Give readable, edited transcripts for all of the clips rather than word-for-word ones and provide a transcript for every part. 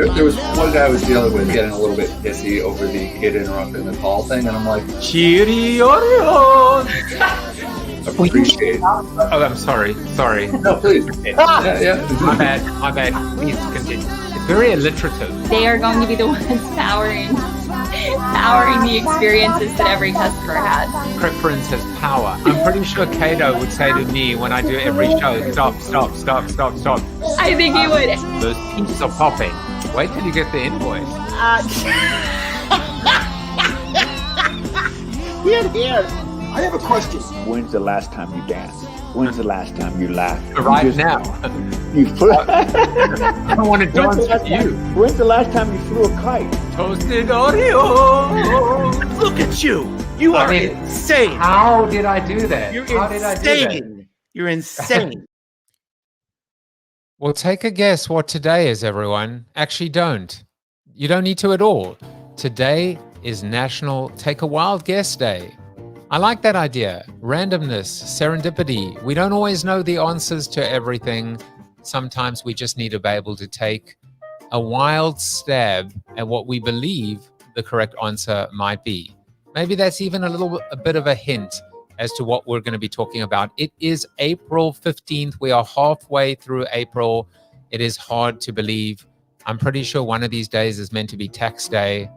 there was one guy I was dealing with getting a little bit pissy over the kid interrupting the call thing, and I'm like, appreciate. Oh, I'm sorry. No, please. Yeah. My bad. Please continue. It's very alliterative. They are going to be the ones powering the experiences that every customer has. Preference has power. I'm pretty sure Cato would say to me when I do every show, stop. I think he would. Those pieces are popping. Wait till you get the invoice. Here. I have a question. When's the last time you danced? When's the last time you laughed? Right now. I don't want to dance with you. When's the last time you flew a kite? Toasted Oreo. Look at you. You are insane. How did I do that? You're insane. You're insane. Well, take a guess what today is, everyone. Actually, don't. You don't need to at all. Today is National Take a Wild Guess Day. I like that idea. Randomness, serendipity. We don't always know the answers to everything. Sometimes we just need to be able to take a wild stab at what we believe the correct answer might be. Maybe that's even a bit of a hint as to what we're going to be talking about. It is April 15th. We are halfway through April. It is hard to believe. I'm pretty sure one of these days is meant to be tax day.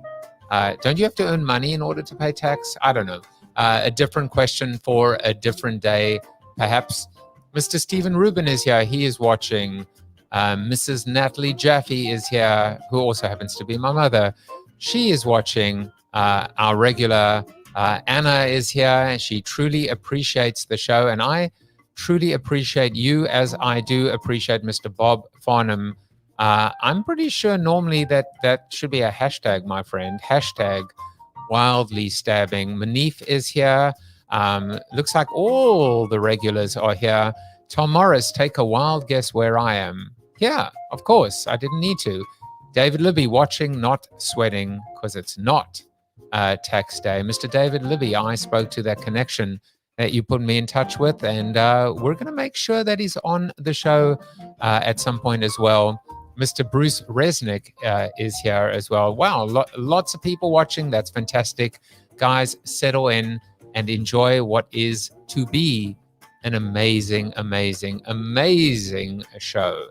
Don't you have to earn money in order to pay tax? I don't know. A different question for a different day, perhaps. Mr. Stephen Rubin is here. He is watching. Mrs. Natalie Jaffe is here, who also happens to be my mother. She is watching. Our regular Anna is here. She truly appreciates the show, and I truly appreciate you, as I do appreciate Mr. Bob Farnham. I'm pretty sure normally that should be a hashtag, my friend. Hashtag wildly stabbing. Manif is here. Looks like all the regulars are here. Tom Morris, take a wild guess where I am. Yeah, of course. I didn't need to. David Libby watching, not sweating, because it's not tax day. Mr. David Libby, I spoke to that connection that you put me in touch with, and we're going to make sure that he's on the show at some point as well. Mr. Bruce Resnick is here as well. Wow, lots of people watching. That's fantastic. Guys, settle in and enjoy what is to be an amazing, amazing, amazing show.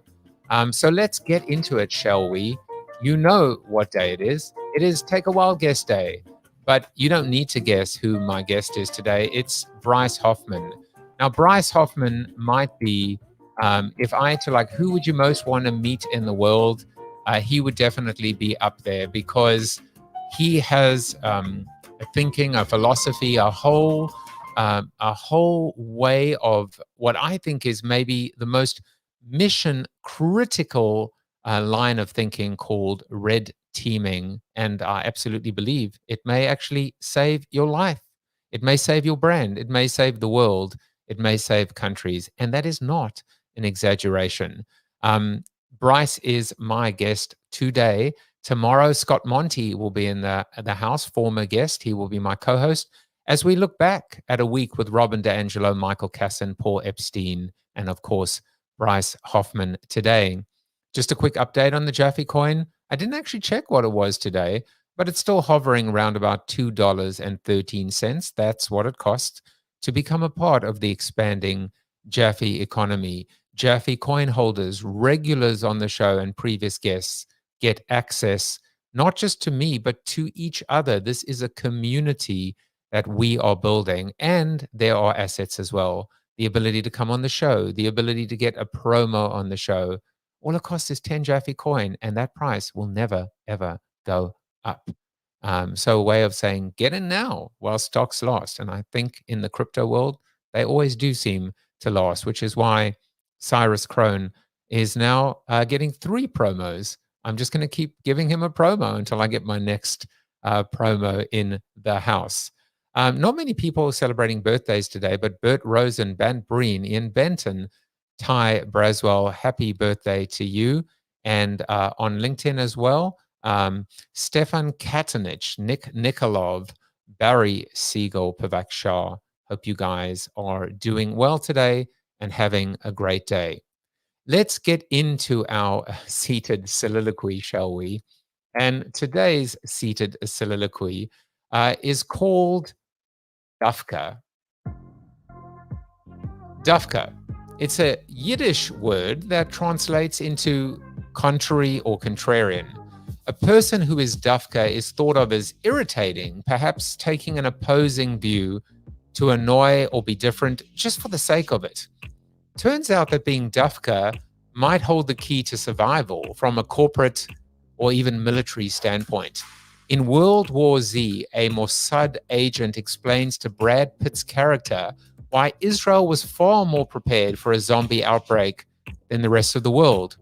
So let's get into it, shall we? You know what day it is. It is Take a Wild Guess Day. But you don't need to guess who my guest is today. It's Bryce Hoffman. Now, Bryce Hoffman might be, if I had to, who would you most want to meet in the world? He would definitely be up there, because he has a thinking, a philosophy, a whole way of what I think is maybe the most mission critical line of thinking called red teaming. And I absolutely believe it may actually save your life. It may save your brand. It may save the world. It may save countries. And that is not an exaggeration. Bryce is my guest today. Tomorrow, Scott Monty will be in the house, former guest. He will be my co-host as we look back at a week with Robin DeAngelo, Michael Kasson, Paul Epstein, and of course, Bryce Hoffman today. Just a quick update on the JAFFE coin. I didn't actually check what it was today, but it's still hovering around about $2.13. That's what it costs to become a part of the expanding JAFFE economy. JAFFE coin holders, regulars on the show, and previous guests get access not just to me, but to each other. This is a community that we are building, and there are assets as well. The ability to come on the show, the ability to get a promo on the show. All it costs is 10 JAFFE coin, and that price will never, ever go up. So a way of saying, get in now while stocks last. And I think in the crypto world, they always do seem to last, which is why Cyrus Crone is now getting 3 promos. I'm just going to keep giving him a promo until I get my next promo in the house. Not many people are celebrating birthdays today, but Bert Rosen, Bant Breen, Ian Benton, Ty Braswell, happy birthday to you. And on LinkedIn as well, Stefan Katanich, Nick Nikolov, Barry Siegel, Pavak Shah. Hope you guys are doing well today and having a great day. Let's get into our seated soliloquy, shall we? And today's seated soliloquy is called JAFFE. JAFFE. It's a Yiddish word that translates into contrary or contrarian. A person who is JAFFE is thought of as irritating, perhaps taking an opposing view to annoy or be different just for the sake of it. Turns out that being JAFFE might hold the key to survival from a corporate or even military standpoint. In World War Z, a Mossad agent explains to Brad Pitt's character why Israel was far more prepared for a zombie outbreak than the rest of the world.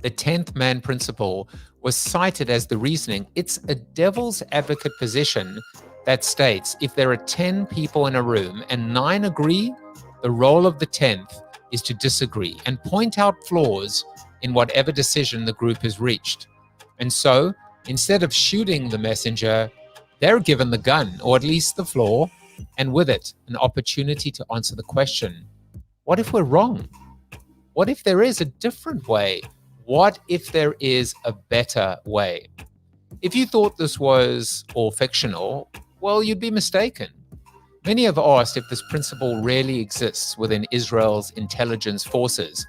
The 10th man principle was cited as the reasoning. It's a devil's advocate position that states if there are 10 people in a room and 9 agree, the role of the 10th is to disagree and point out flaws in whatever decision the group has reached. And so, instead of shooting the messenger, they're given the gun, or at least the flaw, and with it, an opportunity to answer the question, what if we're wrong? What if there is a different way? What if there is a better way? If you thought this was all fictional, well, you'd be mistaken. Many have asked if this principle really exists within Israel's intelligence forces.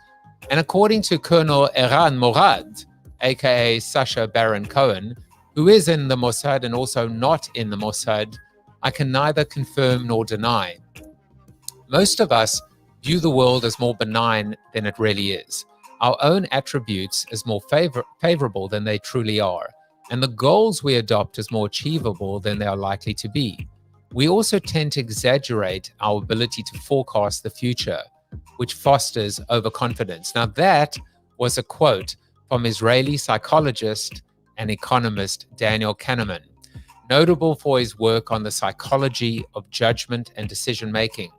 And according to Colonel Alan Mulally, aka Sacha Baron Cohen, who is in the Mossad and also not in the Mossad, I can neither confirm nor deny. Most of us view the world as more benign than it really is, our own attributes as more favorable than they truly are, and the goals we adopt as more achievable than they are likely to be. We also tend to exaggerate our ability to forecast the future, which fosters overconfidence. Now, that was a quote from Israeli psychologist and economist Daniel Kahneman, notable for his work on the psychology of judgment and decision-making.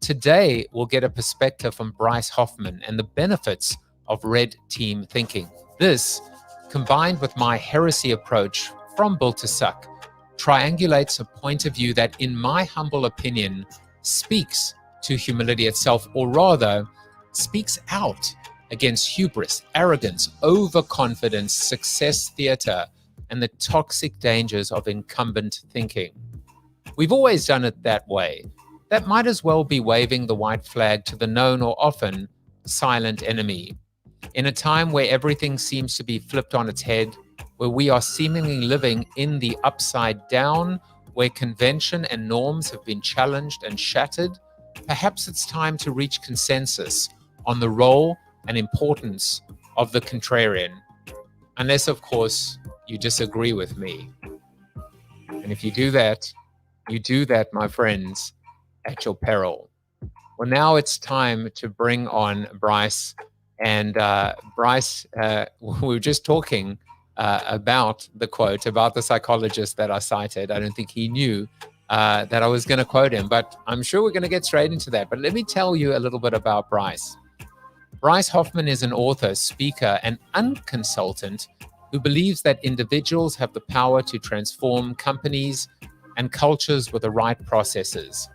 Today, we'll get a perspective from Bryce Hoffman and the benefits of red team thinking. This, combined with my heresy approach from Built to Suck, triangulates a point of view that, in my humble opinion, speaks to humility itself, or rather, speaks out against hubris, arrogance, overconfidence, success theater, and the toxic dangers of incumbent thinking. We've always done it that way. That might as well be waving the white flag to the known or often silent enemy. In a time where everything seems to be flipped on its head, where we are seemingly living in the upside down, where convention and norms have been challenged and shattered, perhaps it's time to reach consensus on the role and importance of the contrarian. Unless, of course, you disagree with me. And if you do that, my friends, at your peril. Well, now it's time to bring on Bryce. And Bryce, we were just talking about the quote, about the psychologist that I cited. I don't think he knew that I was going to quote him, but I'm sure we're going to get straight into that. But let me tell you a little bit about Bryce. Bryce Hoffman is an author, speaker, and unconsultant who believes that individuals have the power to transform companies and cultures with the right processes.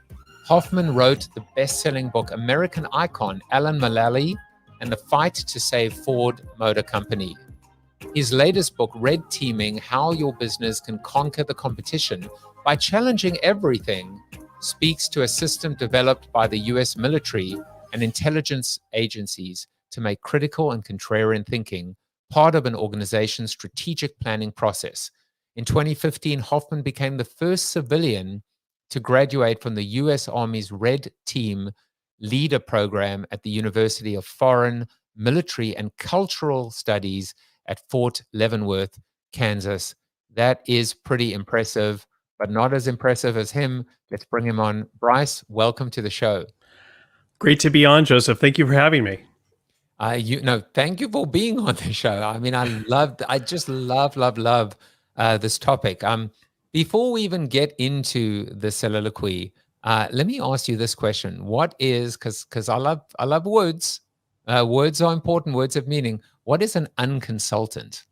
Hoffman wrote the best-selling book American Icon, Alan Mulally, and The Fight to Save Ford Motor Company. His latest book, Red Teaming: How Your Business Can Conquer the Competition by Challenging Everything, speaks to a system developed by the US military and intelligence agencies to make critical and contrarian thinking part of an organization's strategic planning process. In 2015, Hoffman became the first civilian to graduate from the US Army's Red Team Leader Program at the University of Foreign, Military, and Cultural Studies at Fort Leavenworth, Kansas. That is pretty impressive, but not as impressive as him. Let's bring him on. Bryce, welcome to the show. Great to be on, Joseph. Thank you for having me. Thank you for being on the show. I mean, I just love this topic. Before we even get into the soliloquy, let me ask you this question. What is, because I love words. Words are important, words have meaning. What is an unconsultant?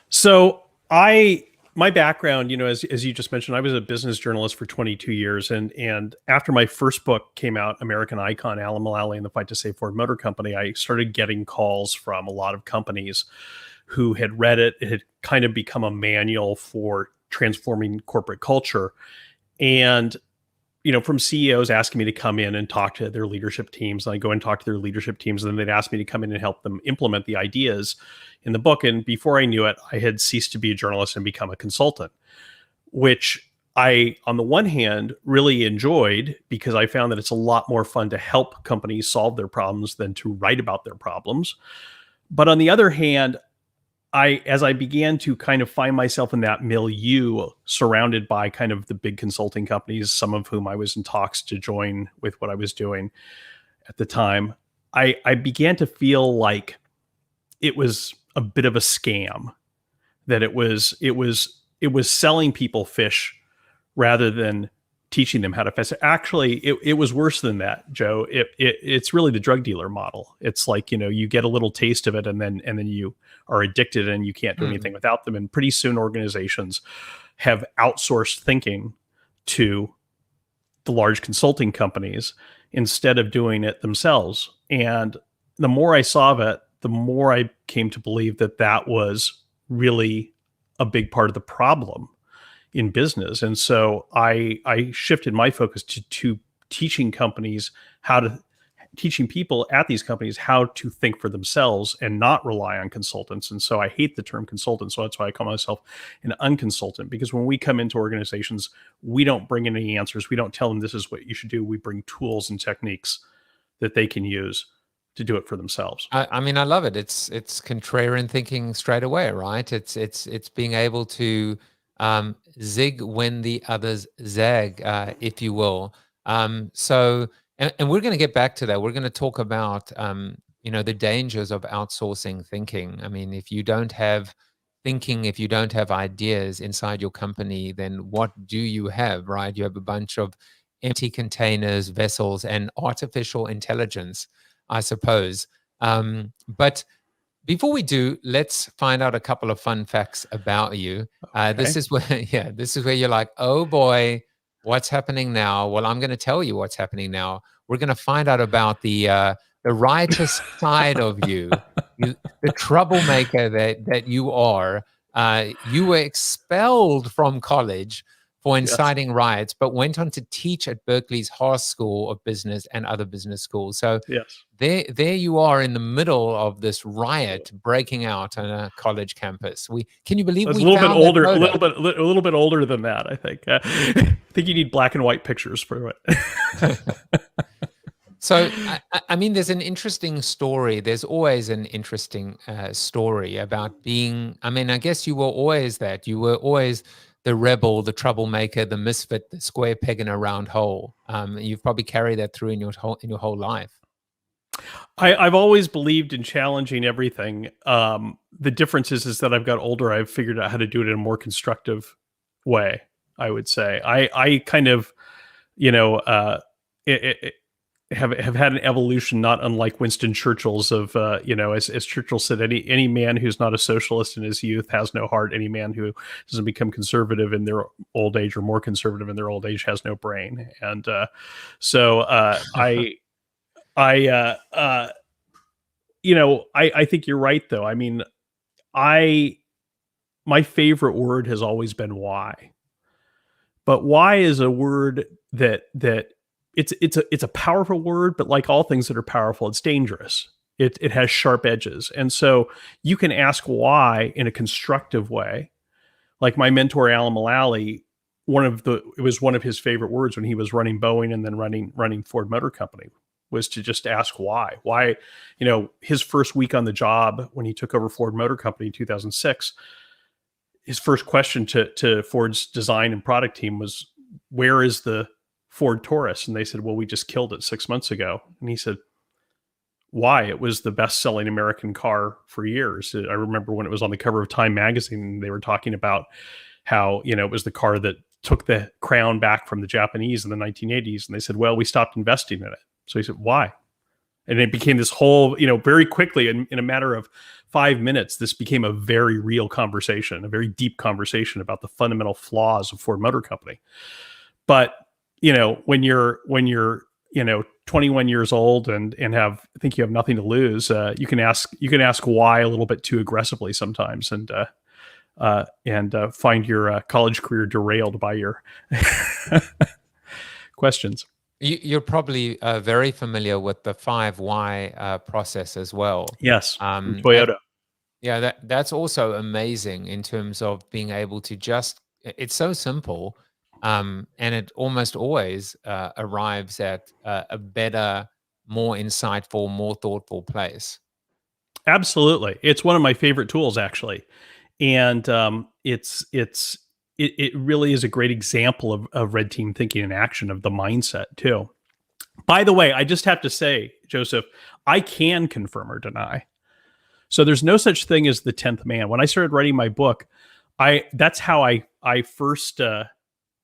So I my background, as you just mentioned, I was a business journalist for 22 years. And after my first book came out, American Icon, Alan Mulally and the Fight to Save Ford Motor Company, I started getting calls from a lot of companies who had read it. It had kind of become a manual for transforming corporate culture. And from CEOs asking me to come in and talk to their leadership teams. And I go and talk to their leadership teams, and then they'd ask me to come in and help them implement the ideas in the book. And before I knew it, I had ceased to be a journalist and become a consultant, which I, on the one hand, really enjoyed because I found that it's a lot more fun to help companies solve their problems than to write about their problems. But on the other hand, as I began to kind of find myself in that milieu, surrounded by kind of the big consulting companies, some of whom I was in talks to join with what I was doing at the time, I began to feel like it was a bit of a scam, that it was selling people fish rather than teaching them how to fish. Actually, it was worse than that, Joe. It's really the drug dealer model. It's like, you get a little taste of it and then you are addicted and you can't do anything without them. And pretty soon organizations have outsourced thinking to the large consulting companies instead of doing it themselves. And the more I saw of it, the more I came to believe that was really a big part of the problem in business. And so I shifted my focus to teaching people at these companies how to think for themselves and not rely on consultants. And so I hate the term consultant. So that's why I call myself an unconsultant, because when we come into organizations, we don't bring in any answers. We don't tell them this is what you should do. We bring tools and techniques that they can use to do it for themselves. I mean, I love it. It's contrarian thinking straight away, right? It's being able to zig when the others zag, if you will. So, and we're going to get back to that. We're going to talk about, the dangers of outsourcing thinking. I mean, if you don't have thinking, if you don't have ideas inside your company, then what do you have, right? You have a bunch of empty containers, vessels, and artificial intelligence, I suppose. But before we do, let's find out a couple of fun facts about you. Okay. This is where you're like, oh boy, what's happening now? Well, I'm going to tell you what's happening now. We're going to find out about the riotous side of you, the troublemaker that you are. You were expelled from college for inciting riots, but went on to teach at Berkeley's Haas School of Business and other business schools. So there you are in the middle of this riot breaking out on a college campus. Can you believe it's we a little found bit older, that a little bit older than that, I think. I think you need black and white pictures for it. So, I mean, there's an interesting story. There's always an interesting story about being, I mean, I guess you were always that. You were always the rebel, the troublemaker, the misfit, the square peg in a round hole. You've probably carried that through in your whole life. I've always believed in challenging everything. The difference is that I've got older. I've figured out how to do it in a more constructive way, I would say. I kind of, have had an evolution not unlike Winston Churchill's of, as Churchill said, any man who's not a socialist in his youth has no heart. Any man who doesn't become conservative in their old age or more conservative in their old age has no brain. And I think you're right, though. I mean, my favorite word has always been why. But why is a word that it's a powerful word, but like all things that are powerful, it's dangerous. It has sharp edges. And so you can ask why in a constructive way. Like my mentor, Alan Mulally, it was one of his favorite words when he was running Boeing and then running Ford Motor Company, was to just ask why. Why, his first week on the job when he took over Ford Motor Company in 2006, his first question to Ford's design and product team was, where is the Ford Taurus? And they said, well, we just killed it 6 months ago. And he said, why? It was the best-selling American car for years. I remember when it was on the cover of Time magazine, they were talking about how, it was the car that took the crown back from the Japanese in the 1980s. And they said, well, we stopped investing in it. So he said, why? And it became this whole, very quickly, in a matter of 5 minutes, this became a very real conversation, a very deep conversation about the fundamental flaws of Ford Motor Company. But, when you're 21 years old and think you have nothing to lose, you can ask why a little bit too aggressively sometimes, and find your college career derailed by your questions. You're probably very familiar with the 5 why process as well. Yes, from Toyota. That's also amazing in terms of being able to it's so simple, and it almost always arrives at a better, more insightful, more thoughtful place. Absolutely. It's one of my favorite tools, actually. And it really is a great example of red team thinking in action, of the mindset too. By the way, I just have to say, Joseph, I can confirm or deny. So there's no such thing as the 10th man. When I started writing my book, that's how I first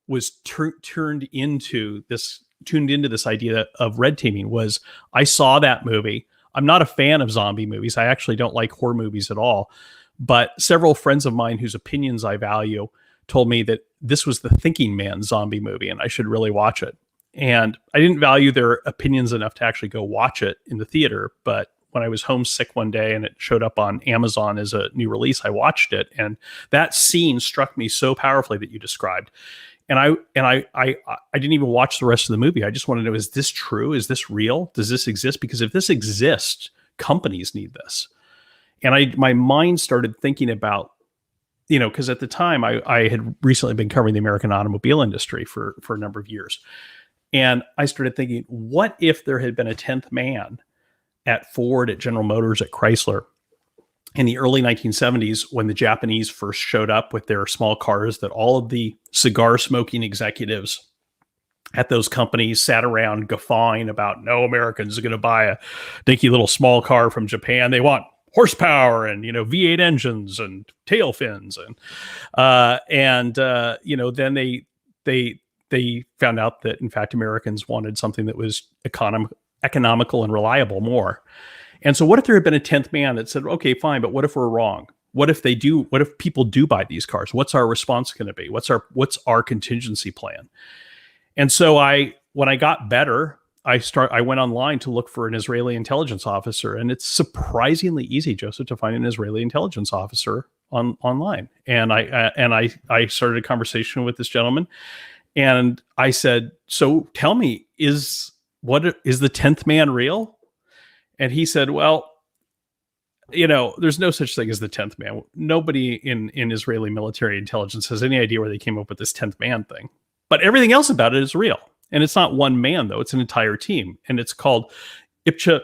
was tuned into this idea of red teaming. Was I saw that movie. I'm not a fan of zombie movies. I actually don't like horror movies at all. But several friends of mine whose opinions I value told me that this was the thinking man zombie movie and I should really watch it. And I didn't value their opinions enough to actually go watch it in the theater. But when I was homesick one day and it showed up on Amazon as a new release, I watched it. And that scene struck me so powerfully that you described. And I didn't even watch the rest of the movie. I just wanted to know, is this true? Is this real? Does this exist? Because if this exists, companies need this. And my mind started thinking about, because at the time I had recently been covering the American automobile industry for a number of years. And I started thinking, what if there had been a 10th man at Ford, at General Motors, at Chrysler in the early 1970s, when the Japanese first showed up with their small cars, that all of the cigar smoking executives at those companies sat around guffawing about, no Americans are going to buy a dinky little small car from Japan. They want horsepower and, V8 engines and tail fins. And then they found out that, in fact, Americans wanted something that was economical and reliable more. And so what if there had been a 10th man that said, okay, fine, but what if we're wrong? What if people do buy these cars? What's our response going to be? What's our contingency plan? And so when I got better, I went online to look for an Israeli intelligence officer, and it's surprisingly easy, Joseph, to find an Israeli intelligence officer online. And I started a conversation with this gentleman, and I said, so tell me, is the 10th man real? And he said, well, there's no such thing as the 10th man. Nobody in Israeli military intelligence has any idea where they came up with this 10th man thing. But everything else about it is real. And it's not one man, though. It's an entire team. And it's called Ipcha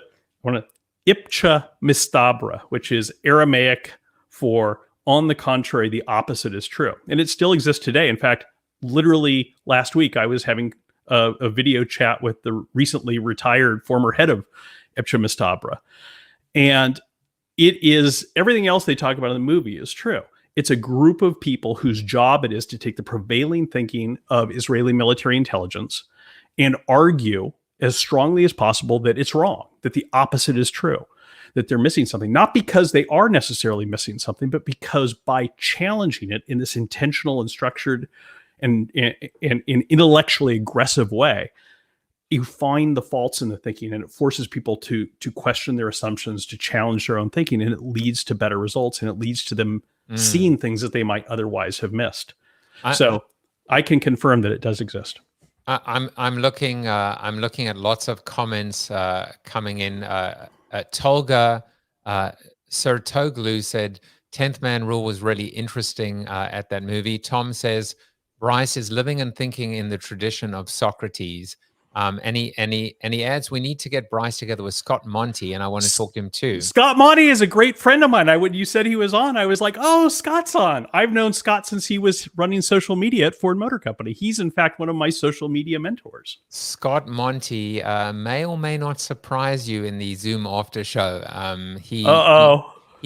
Mistabra, which is Aramaic for, on the contrary, the opposite is true. And it still exists today. In fact, literally last week, I was having a video chat with the recently retired former head of Ipcha Mistabra. And it is, everything else they talk about in the movie is true. It's a group of people whose job it is to take the prevailing thinking of Israeli military intelligence and argue as strongly as possible that it's wrong, that the opposite is true, that they're missing something, not because they are necessarily missing something, but because by challenging it in this intentional and structured and intellectually aggressive way, you find the faults in the thinking, and it forces people to question their assumptions, to challenge their own thinking, and it leads to better results, and it leads to them seeing things that they might otherwise have missed. So I can confirm that it does exist. I'm looking at lots of comments coming in. Tolga Sertoglu said 10th Man Rule was really interesting at that movie. Tom says Bryce is living and thinking in the tradition of Socrates. And he adds, we need to get Bryce together with Scott Monty, and I want to talk to him too. Scott Monty is a great friend of mine. When you said he was on, I was like, oh, Scott's on. I've known Scott since he was running social media at Ford Motor Company. He's, in fact, one of my social media mentors. Scott Monty may or may not surprise you in the Zoom after show. He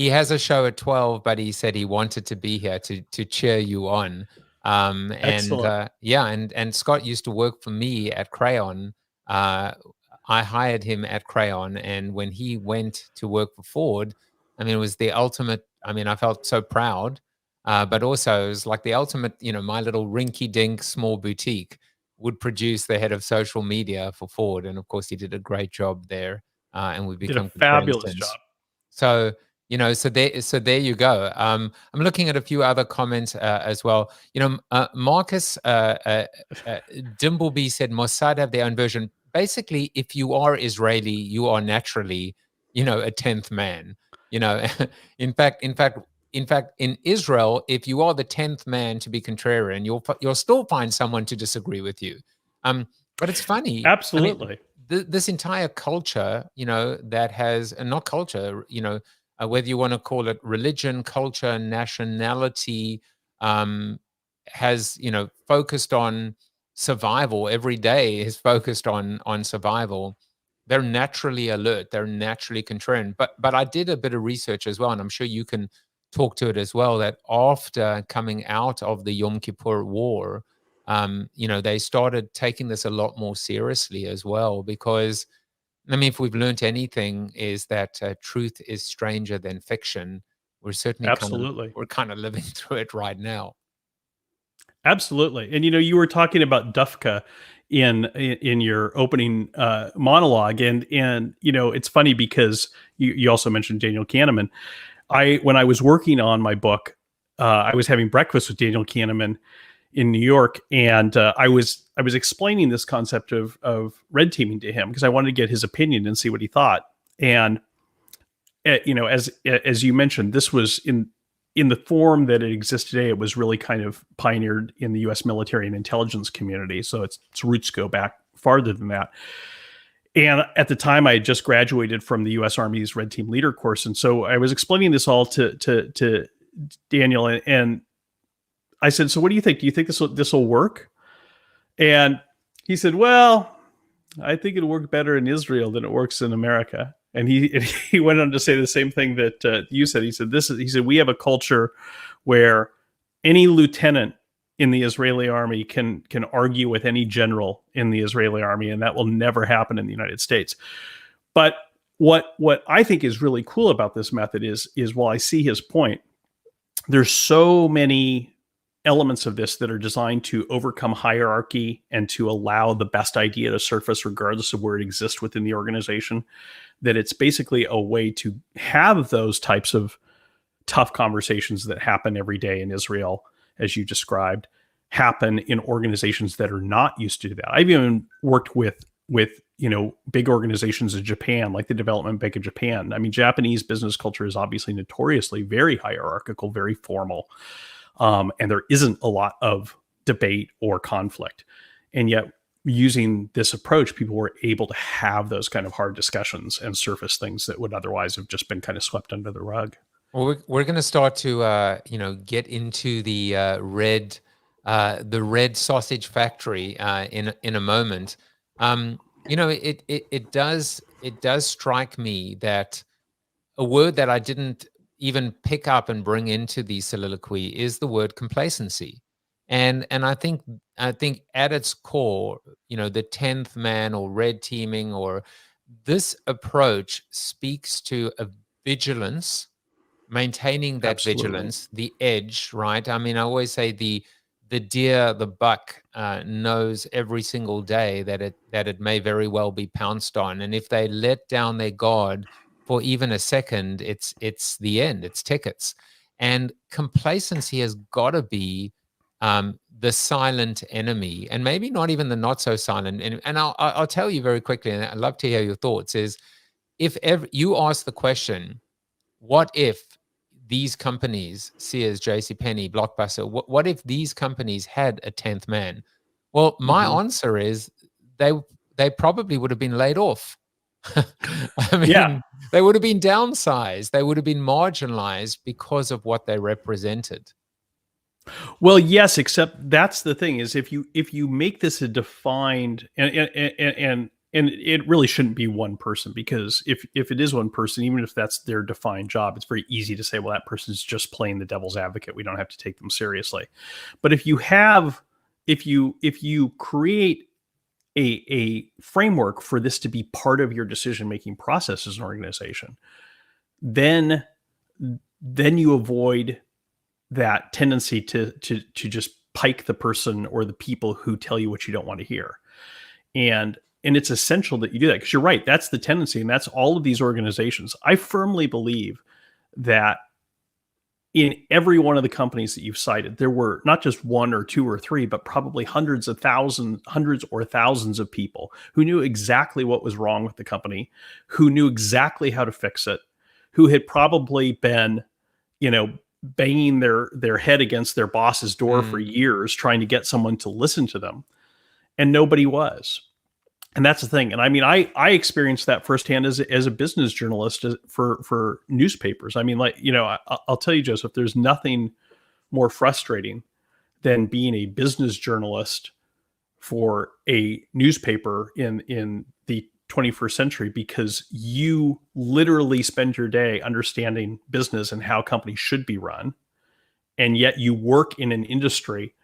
has a show at 12, but he said he wanted to be here to cheer you on. And Scott used to work for me at Crayon. I hired him at Crayon, and when he went to work for Ford, I mean, it was the ultimate. I mean, I felt so proud, but also it was like the ultimate. My little rinky-dink small boutique would produce the head of social media for Ford, and of course, he did a great job there, and we've Did a become good friends fabulous since. job. So there you go. I'm looking at a few other comments as well. Marcus Dimbleby said Mossad have their own version. Basically, if you are Israeli, you are naturally, a 10th man. In fact, in Israel, if you are the 10th man to be contrarian, you'll still find someone to disagree with you. But it's funny. Absolutely. I mean, this entire culture, that has, and not culture, whether you want to call it religion, culture, nationality, has, focused on survival. Every day is focused on survival. They're naturally alert. They're naturally contrarian. But I did a bit of research as well, and I'm sure you can talk to it as well, that after coming out of the Yom Kippur War, they started taking this a lot more seriously as well, because, I mean, if we've learned anything, is that truth is stranger than fiction. We're certainly Absolutely. we're kind of living through it right now. Absolutely. And you were talking about JAFFE in your opening monologue, and it's funny because you also mentioned Daniel Kahneman. When I was working on my book, I was having breakfast with Daniel Kahneman in New York, and I was explaining this concept of red teaming to him because I wanted to get his opinion and see what he thought. And as you mentioned, this was in the form that it exists today. It was really kind of pioneered in the U.S. military and intelligence community, so its roots go back farther than that. And at the time, I had just graduated from the U.S. Army's Red Team Leader course, and so I was explaining this all to Daniel, and I said, "So what do you think? Do you think this will work?" And he said, "Well, I think it'll work better in Israel than it works in America." And he went on to say the same thing that you said. He said, "We have a culture where any lieutenant in the Israeli army can argue with any general in the Israeli army, and that will never happen in the United States." But what I think is really cool about this method is while I see his point, there's so many elements of this that are designed to overcome hierarchy and to allow the best idea to surface regardless of where it exists within the organization, that it's basically a way to have those types of tough conversations that happen every day in Israel, as you described, happen in organizations that are not used to that. I've even worked with big organizations in Japan, like the Development Bank of Japan. I mean, Japanese business culture is obviously notoriously very hierarchical, very formal. And there isn't a lot of debate or conflict. And yet, using this approach, people were able to have those kind of hard discussions and surface things that would otherwise have just been kind of swept under the rug. Well, we're going to start to get into the red sausage factory in a moment. It does strike me that a word that I didn't even pick up and bring into the soliloquy is the word complacency. And I think at its core, the 10th man or red teaming or this approach speaks to a vigilance, maintaining that Absolutely. vigilance, the edge, right? I mean, I always say the deer, the buck knows every single day that it may very well be pounced on. And if they let down their guard for even a second, it's the end, it's tickets. And complacency has got to be the silent enemy, and maybe not even the not so silent. And I'll tell you very quickly, and I'd love to hear your thoughts, is if ever you ask the question, what if these companies, Sears, JCPenney, Blockbuster, what if these companies had a 10th man? Well, my answer is they probably would have been laid off. I mean, they would have been downsized. They would have been marginalized because of what they represented. Well, yes, except that's the thing is if you make this a defined and it really shouldn't be one person, because if it is one person, even if that's their defined job, it's very easy to say, well, that person's just playing the devil's advocate. We don't have to take them seriously. But if you create a framework for this to be part of your decision-making process as an organization, then then you avoid that tendency to just pike the person or the people who tell you what you don't want to hear. And it's essential that you do that, because you're right. That's the tendency. And that's all of these organizations. I firmly believe that in every one of the companies that you've cited, there were not just one or two or three, but probably hundreds or thousands of people who knew exactly what was wrong with the company, who knew exactly how to fix it, who had probably been, banging their head against their boss's door for years, trying to get someone to listen to them. And nobody was. And that's the thing. And I mean, I experienced that firsthand as a business journalist for newspapers. I mean, I'll tell you, Joseph, there's nothing more frustrating than being a business journalist for a newspaper in the 21st century, because you literally spend your day understanding business and how companies should be run. And yet you work in an industry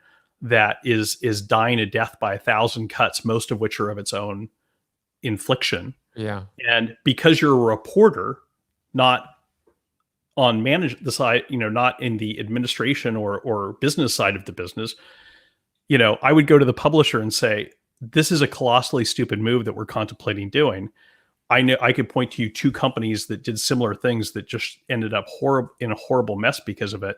that is dying a death by 1,000 cuts, most of which are of its own infliction. Yeah. And because you're a reporter, not on the side, not in the administration or business side of the business, I would go to the publisher and say, this is a colossally stupid move that we're contemplating doing. I know I could point to you 2 companies that did similar things that just ended up in a horrible mess because of it.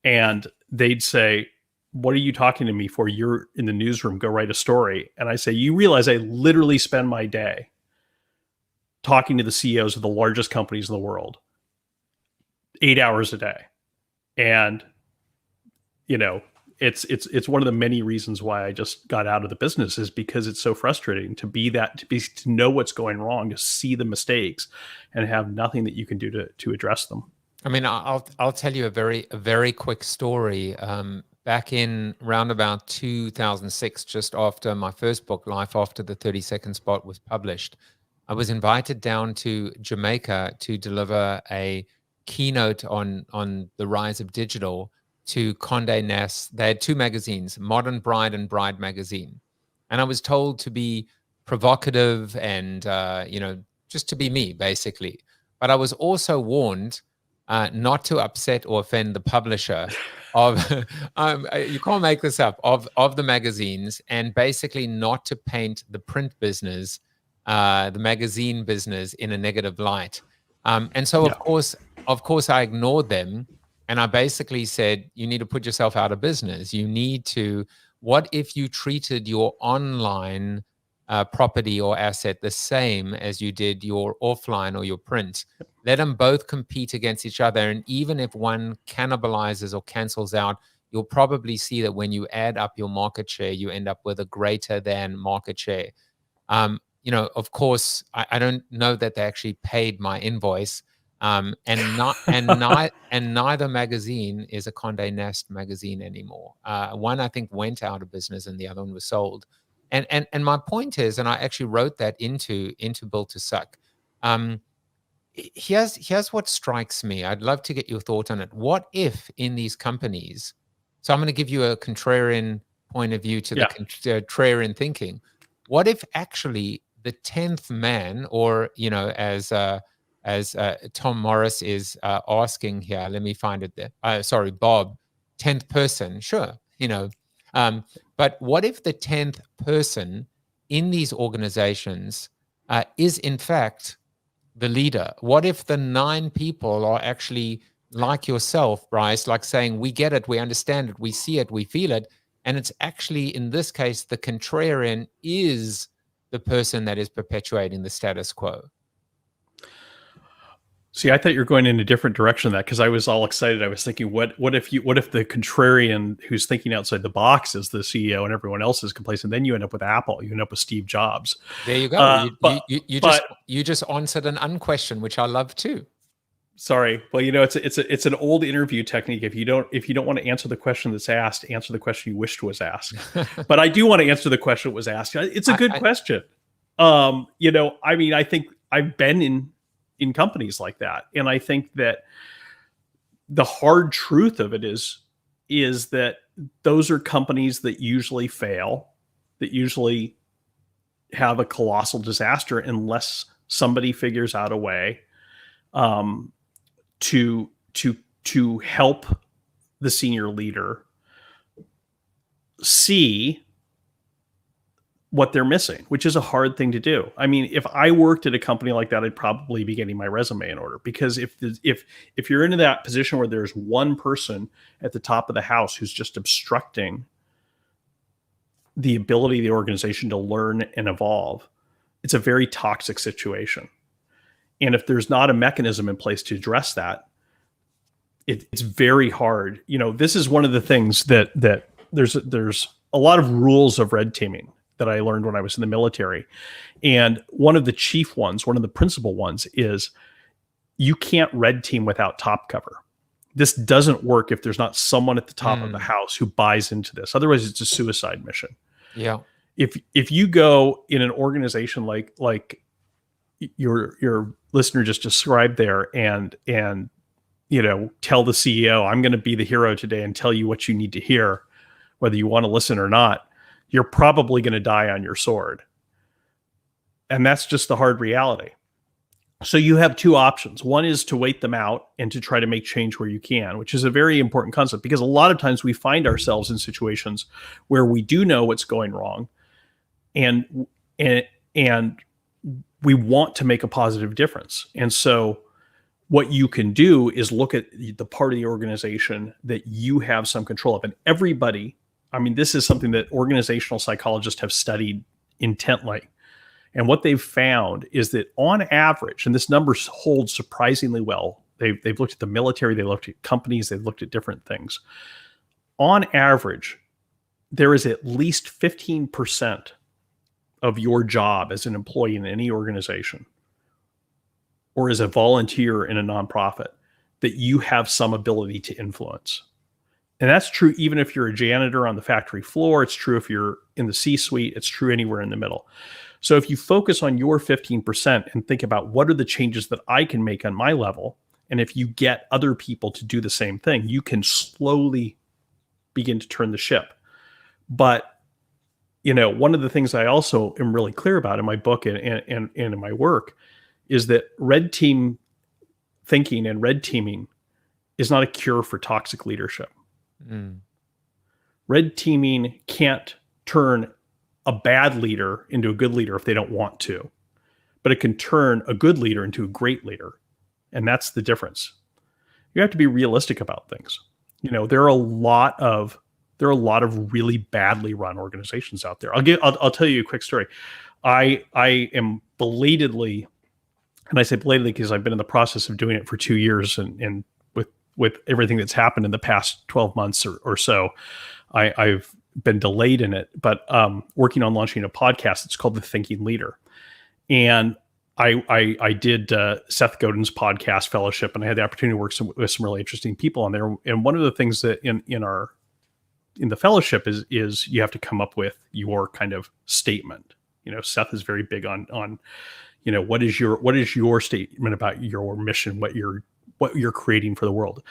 And they'd say, what are you talking to me for? You're in the newsroom, go write a story. And I say, you realize I literally spend my day talking to the CEOs of the largest companies in the world, 8 hours a day. And, it's one of the many reasons why I just got out of the business, is because it's so frustrating to know what's going wrong, to see the mistakes and have nothing that you can do to address them. I mean, I'll tell you a very quick story. Back in roundabout 2006, just after my first book, Life After the 30-Second Spot, was published, I was invited down to Jamaica to deliver a keynote on the rise of digital to Condé Nast. They had 2 magazines, Modern Bride and Bride magazine. And I was told to be provocative and, just to be me, basically. But I was also warned not to upset or offend the publisher of, you can't make this up, of the magazines, and basically not to paint the print business, the magazine business, in a negative light. And so, of course, I ignored them. And I basically said, you need to put yourself out of business. You need to, what if you treated your online property or asset the same as you did your offline or your print? Let them both compete against each other. And even if one cannibalizes or cancels out, you'll probably see that when you add up your market share, you end up with a greater than market share. Of course, I don't know that they actually paid my invoice. And neither magazine is a Condé Nast magazine anymore. One, I think, went out of business, and the other one was sold. And my point is, and I actually wrote that into Built to Suck. Here's what strikes me. I'd love to get your thought on it. What if in these companies? So I'm going to give you a contrarian point of view to the contrarian thinking. What if actually the 10th man, or as Tom Morris is asking here, let me find it there. Sorry, Bob, 10th person, sure, but what if the 10th person in these organizations is in fact the leader? What if the 9 people are actually like yourself, Bryce, like saying, we get it, we understand it, we see it, we feel it, and it's actually, in this case, the contrarian is the person that is perpetuating the status quo? See, I thought you were going in a different direction than that, because I was all excited. I was thinking, what if the contrarian who's thinking outside the box is the CEO and everyone else is complacent? Then you end up with Apple. You end up with Steve Jobs. There you go. You just answered an unquestion, which I love too. Sorry. Well, it's an old interview technique. If you don't want to answer the question that's asked, answer the question you wished was asked. But I do want to answer the question that was asked. It's a good question. I mean, I think I've been in companies like that, and I think that the hard truth of it is that those are companies that usually fail, that usually have a colossal disaster, unless somebody figures out a way to to help the senior leader see what they're missing, which is a hard thing to do. I mean, if I worked at a company like that, I'd probably be getting my resume in order, because if you're into that position where there's one person at the top of the house who's just obstructing the ability of the organization to learn and evolve, it's a very toxic situation. And if there's not a mechanism in place to address that, it's very hard. You know, this is one of the things that there's a lot of rules of red teaming that I learned when I was in the military. And one of the chief ones, one of the principal ones, is you can't red team without top cover. This doesn't work if there's not someone at the top of the house who buys into this. Otherwise, it's a suicide mission. Yeah. If you go in an organization like your listener just described there, and you know, tell the CEO, I'm going to be the hero today and tell you what you need to hear, whether you want to listen or not, you're probably going to die on your sword. And that's just the hard reality. So you have two options. One is to wait them out and to try to make change where you can, which is a very important concept, because a lot of times we find ourselves in situations where we do know what's going wrong, and we want to make a positive difference. And so what you can do is look at the part of the organization that you have some control of. And everybody, I mean, this is something that organizational psychologists have studied intently. And what they've found is that on average, and this number holds surprisingly well, they've looked at the military, they looked at companies, they've looked at different things. On average, there is at least 15% of your job as an employee in any organization or as a volunteer in a nonprofit that you have some ability to influence. And that's true even if you're a janitor on the factory floor. It's true if you're in the C-suite. It's true anywhere in the middle. So if you focus on your 15% and think about what are the changes that I can make on my level, and if you get other people to do the same thing, you can slowly begin to turn the ship. But, you know, one of the things I also am really clear about in my book and in my work is that red team thinking and red teaming is not a cure for toxic leadership. Red teaming can't turn a bad leader into a good leader if they don't want to, but it can turn a good leader into a great leader. And that's the difference. You have to be realistic about things. You know, there are a lot of really badly run organizations out there. I'll tell you a quick story. I am belatedly, and I say belatedly because I've been in the process of doing it for 2 years, and with everything that's happened in the past 12 months or so, I've been delayed in it, but working on launching a podcast. It's called The Thinking Leader. And I did Seth Godin's podcast fellowship, and I had the opportunity to work with some really interesting people on there. And one of the things that in the fellowship is you have to come up with your kind of statement. You know, Seth is very big on you know, what is your statement about your mission, what you're creating for the world.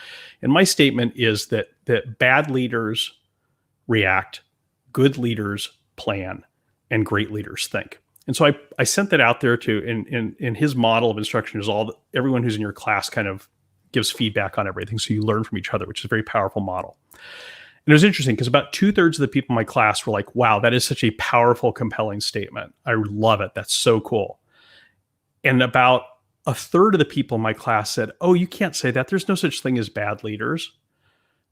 And my statement is that bad leaders react, good leaders plan, and great leaders think. And so I sent that out there to, in his model of instruction is everyone who's in your class kind of gives feedback on everything. So you learn from each other, which is a very powerful model. And it was interesting because about 2/3 of the people in my class were like, wow, that is such a powerful, compelling statement. I love it. That's so cool. And about 1/3 of the people in my class said, oh, you can't say that. There's no such thing as bad leaders.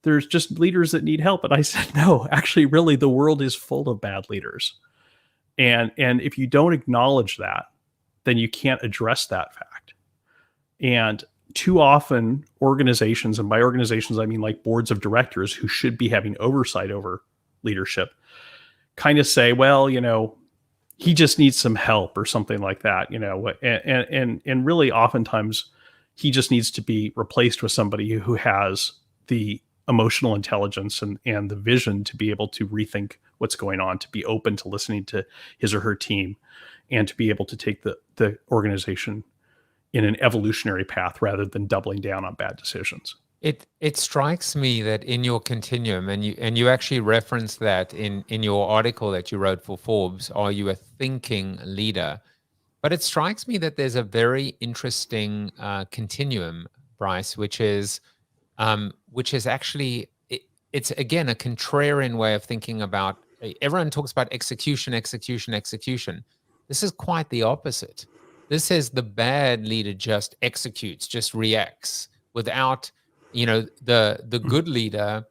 There's just leaders that need help. And I said, no, actually, really, the world is full of bad leaders. And if you don't acknowledge that, then you can't address that fact. And too often organizations, and by organizations, I mean like boards of directors who should be having oversight over leadership, kind of say, well, you know, he just needs some help or something like that, you know, and really oftentimes he just needs to be replaced with somebody who has the emotional intelligence and the vision to be able to rethink what's going on, to be open to listening to his or her team, and to be able to take the organization in an evolutionary path rather than doubling down on bad decisions. It strikes me that in your continuum, and you actually reference that in your article that you wrote for Forbes, Are You a Thinking Leader? But it strikes me that there's a very interesting continuum, Bryce, which is which is actually, it's again a contrarian way of thinking about. Everyone talks about execution, execution, execution. This is quite the opposite. This says the bad leader just executes, just reacts without, the good leader,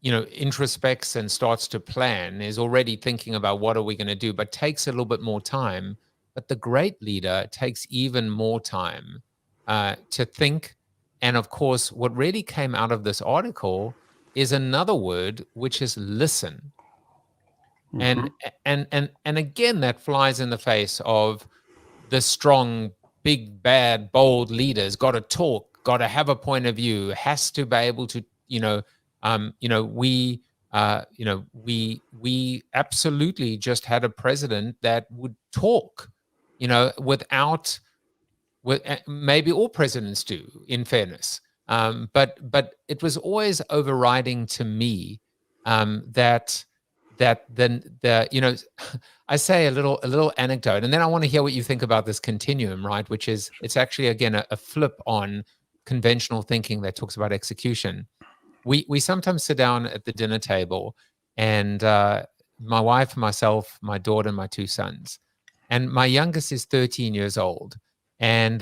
introspects and starts to plan, is already thinking about what are we going to do, but takes a little bit more time. But the great leader takes even more time to think. And of course, what really came out of this article is another word, which is listen. And again, that flies in the face of the strong, big, bad, bold leaders. Got to talk, got to have a point of view, has to be able to, we absolutely just had a president that would talk, without, maybe all presidents do, in fairness. But it was always overriding to me that I say a little anecdote, and then I want to hear what you think about this continuum, right? Which is, it's actually again a flip on conventional thinking that talks about execution. We sometimes sit down at the dinner table, and my wife, myself, my daughter, and my two sons, and my youngest is 13 years old, and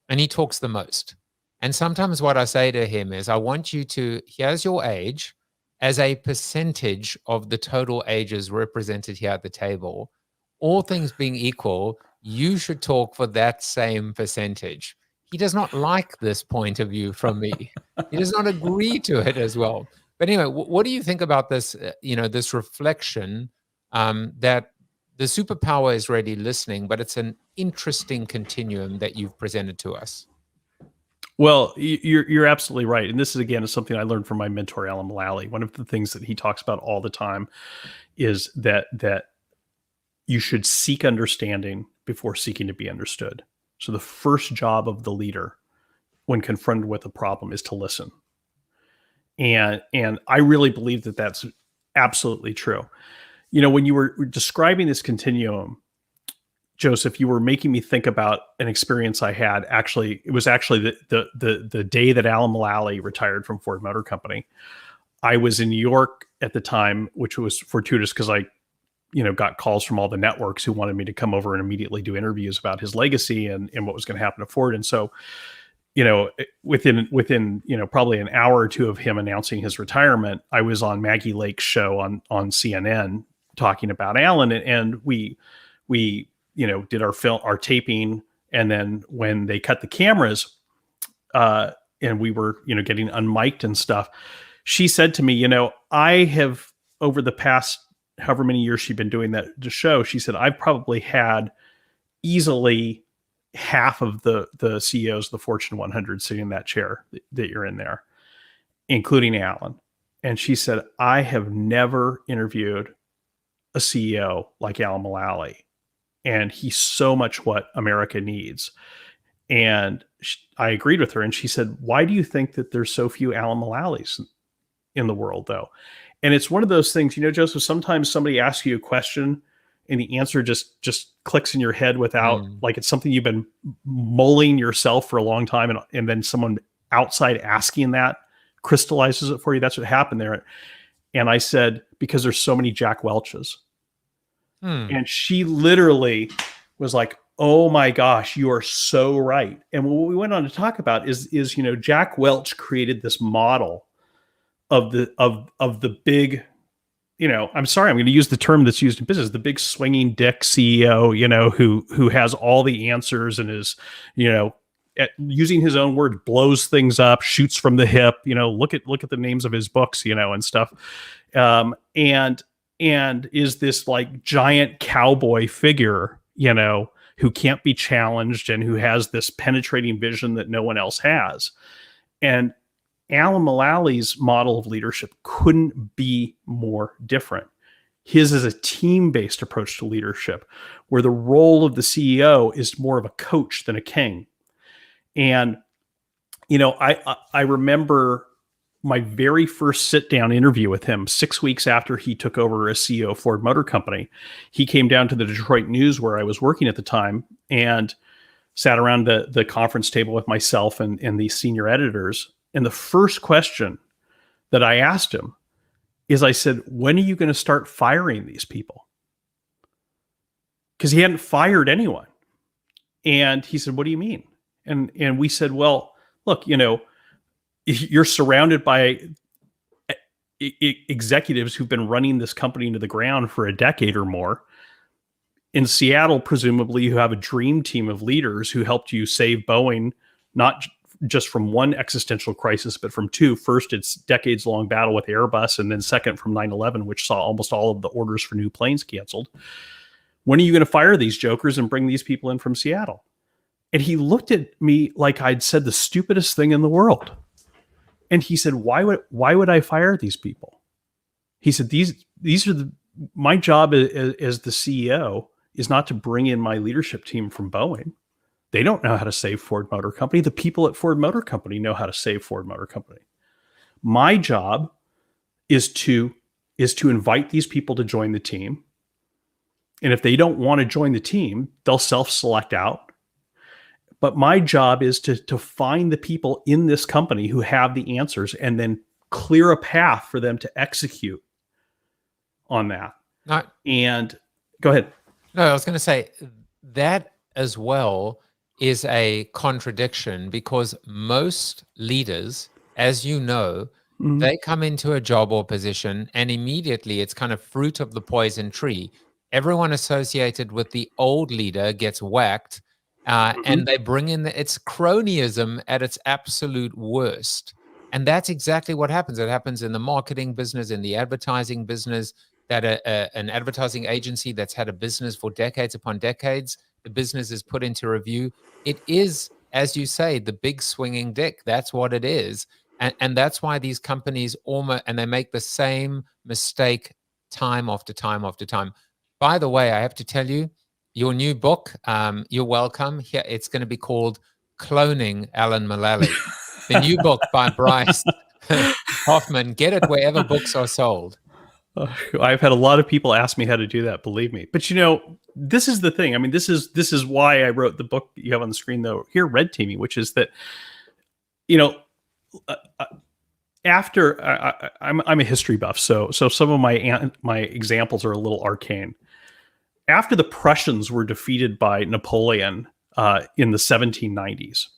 he talks the most. And sometimes what I say to him is, I want you to, here's your age, as a percentage of the total ages represented here at the table. All things being equal, you should talk for that same percentage. He does not like this point of view from me. He does not agree to it as well. But anyway, what do you think about this, this reflection that the superpower is really listening, but it's an interesting continuum that you've presented to us? Well, you're absolutely right. And this is, again, is something I learned from my mentor, Alan Mulally. One of the things that he talks about all the time is that you should seek understanding before seeking to be understood. So the first job of the leader when confronted with a problem is to listen. And I really believe that that's absolutely true. When you were describing this continuum, Joseph, you were making me think about an experience I had. Actually, it was actually the day that Alan Mulally retired from Ford Motor Company. I was in New York at the time, which was fortuitous because I, got calls from all the networks who wanted me to come over and immediately do interviews about his legacy and what was going to happen to Ford. And so, within probably an hour or two of him announcing his retirement, I was on Maggie Lake's show on CNN talking about Alan, and we did our taping. And then when they cut the cameras, and we were, getting unmiked and stuff, she said to me, I have, over the past however many years she'd been doing that show, she said, I've probably had easily half of the CEOs of the Fortune 100 sitting in that chair that you're in there, including Alan. And she said, I have never interviewed a CEO like Alan Mulally. And he's so much what America needs. And I agreed with her. And she said, why do you think that there's so few Alan Mullallys in the world, though? And it's one of those things, Joseph, sometimes somebody asks you a question and the answer just clicks in your head without, like, it's something you've been mulling yourself for a long time. And then someone outside asking that crystallizes it for you. That's what happened there. And I said, because there's so many Jack Welches. And she literally was like, oh my gosh, you are so right. And what we went on to talk about is Jack Welch created this model of the big, I'm sorry, I'm going to use the term that's used in business, the big swinging dick CEO, who has all the answers and is, using his own word, blows things up, shoots from the hip, look at the names of his books, and stuff. And is this like giant cowboy figure, who can't be challenged and who has this penetrating vision that no one else has. And Alan Mullally's model of leadership couldn't be more different. His is a team-based approach to leadership, where the role of the CEO is more of a coach than a king. And, I remember my very first sit-down interview with him 6 weeks after he took over as CEO of Ford Motor Company. He came down to the Detroit News, where I was working at the time, and sat around the conference table with myself and the senior editors. And the first question that I asked him is, I said, when are you going to start firing these people? Because he hadn't fired anyone. And he said, what do you mean? And we said, well, look, you're surrounded by executives who've been running this company into the ground for a decade or more. In Seattle, presumably, you have a dream team of leaders who helped you save Boeing, not just from one existential crisis, but from two. First, its decades-long battle with Airbus, and then second, from 9/11, which saw almost all of the orders for new planes canceled. When are you going to fire these jokers and bring these people in from Seattle? And he looked at me like I'd said the stupidest thing in the world. And he said, why would I fire these people? He said, these are my job as the CEO is not to bring in my leadership team from Boeing. They don't know how to save Ford Motor Company. The people at Ford Motor Company know how to save Ford Motor Company. My job is to invite these people to join the team. And if they don't want to join the team, they'll self-select out. But my job is to find the people in this company who have the answers and then clear a path for them to execute on that. And go ahead. No, I was going to say that as well is a contradiction, because most leaders, as you know, they come into a job or position and immediately it's kind of fruit of the poison tree. Everyone associated with the old leader gets whacked, and they bring in it's cronyism at its absolute worst. And that's exactly what happens. It happens in the marketing business, in the advertising business, that an advertising agency that's had a business for decades upon decades, the business is put into review. It is, as you say, the big swinging dick. That's what it is. And that's why these companies and they make the same mistake time after time after time. By the way, I have to tell you, your new book, you're welcome. Here, it's going to be called Cloning Alan Mulally. The new book by Bryce Hoffman. Get it wherever books are sold. I've had a lot of people ask me how to do that, believe me. But this is the thing. I mean, this is why I wrote the book you have on the screen though here, Red Teaming, which is that, after I'm a history buff, so some of my examples are a little arcane. After the Prussians were defeated by Napoleon in the 1790s,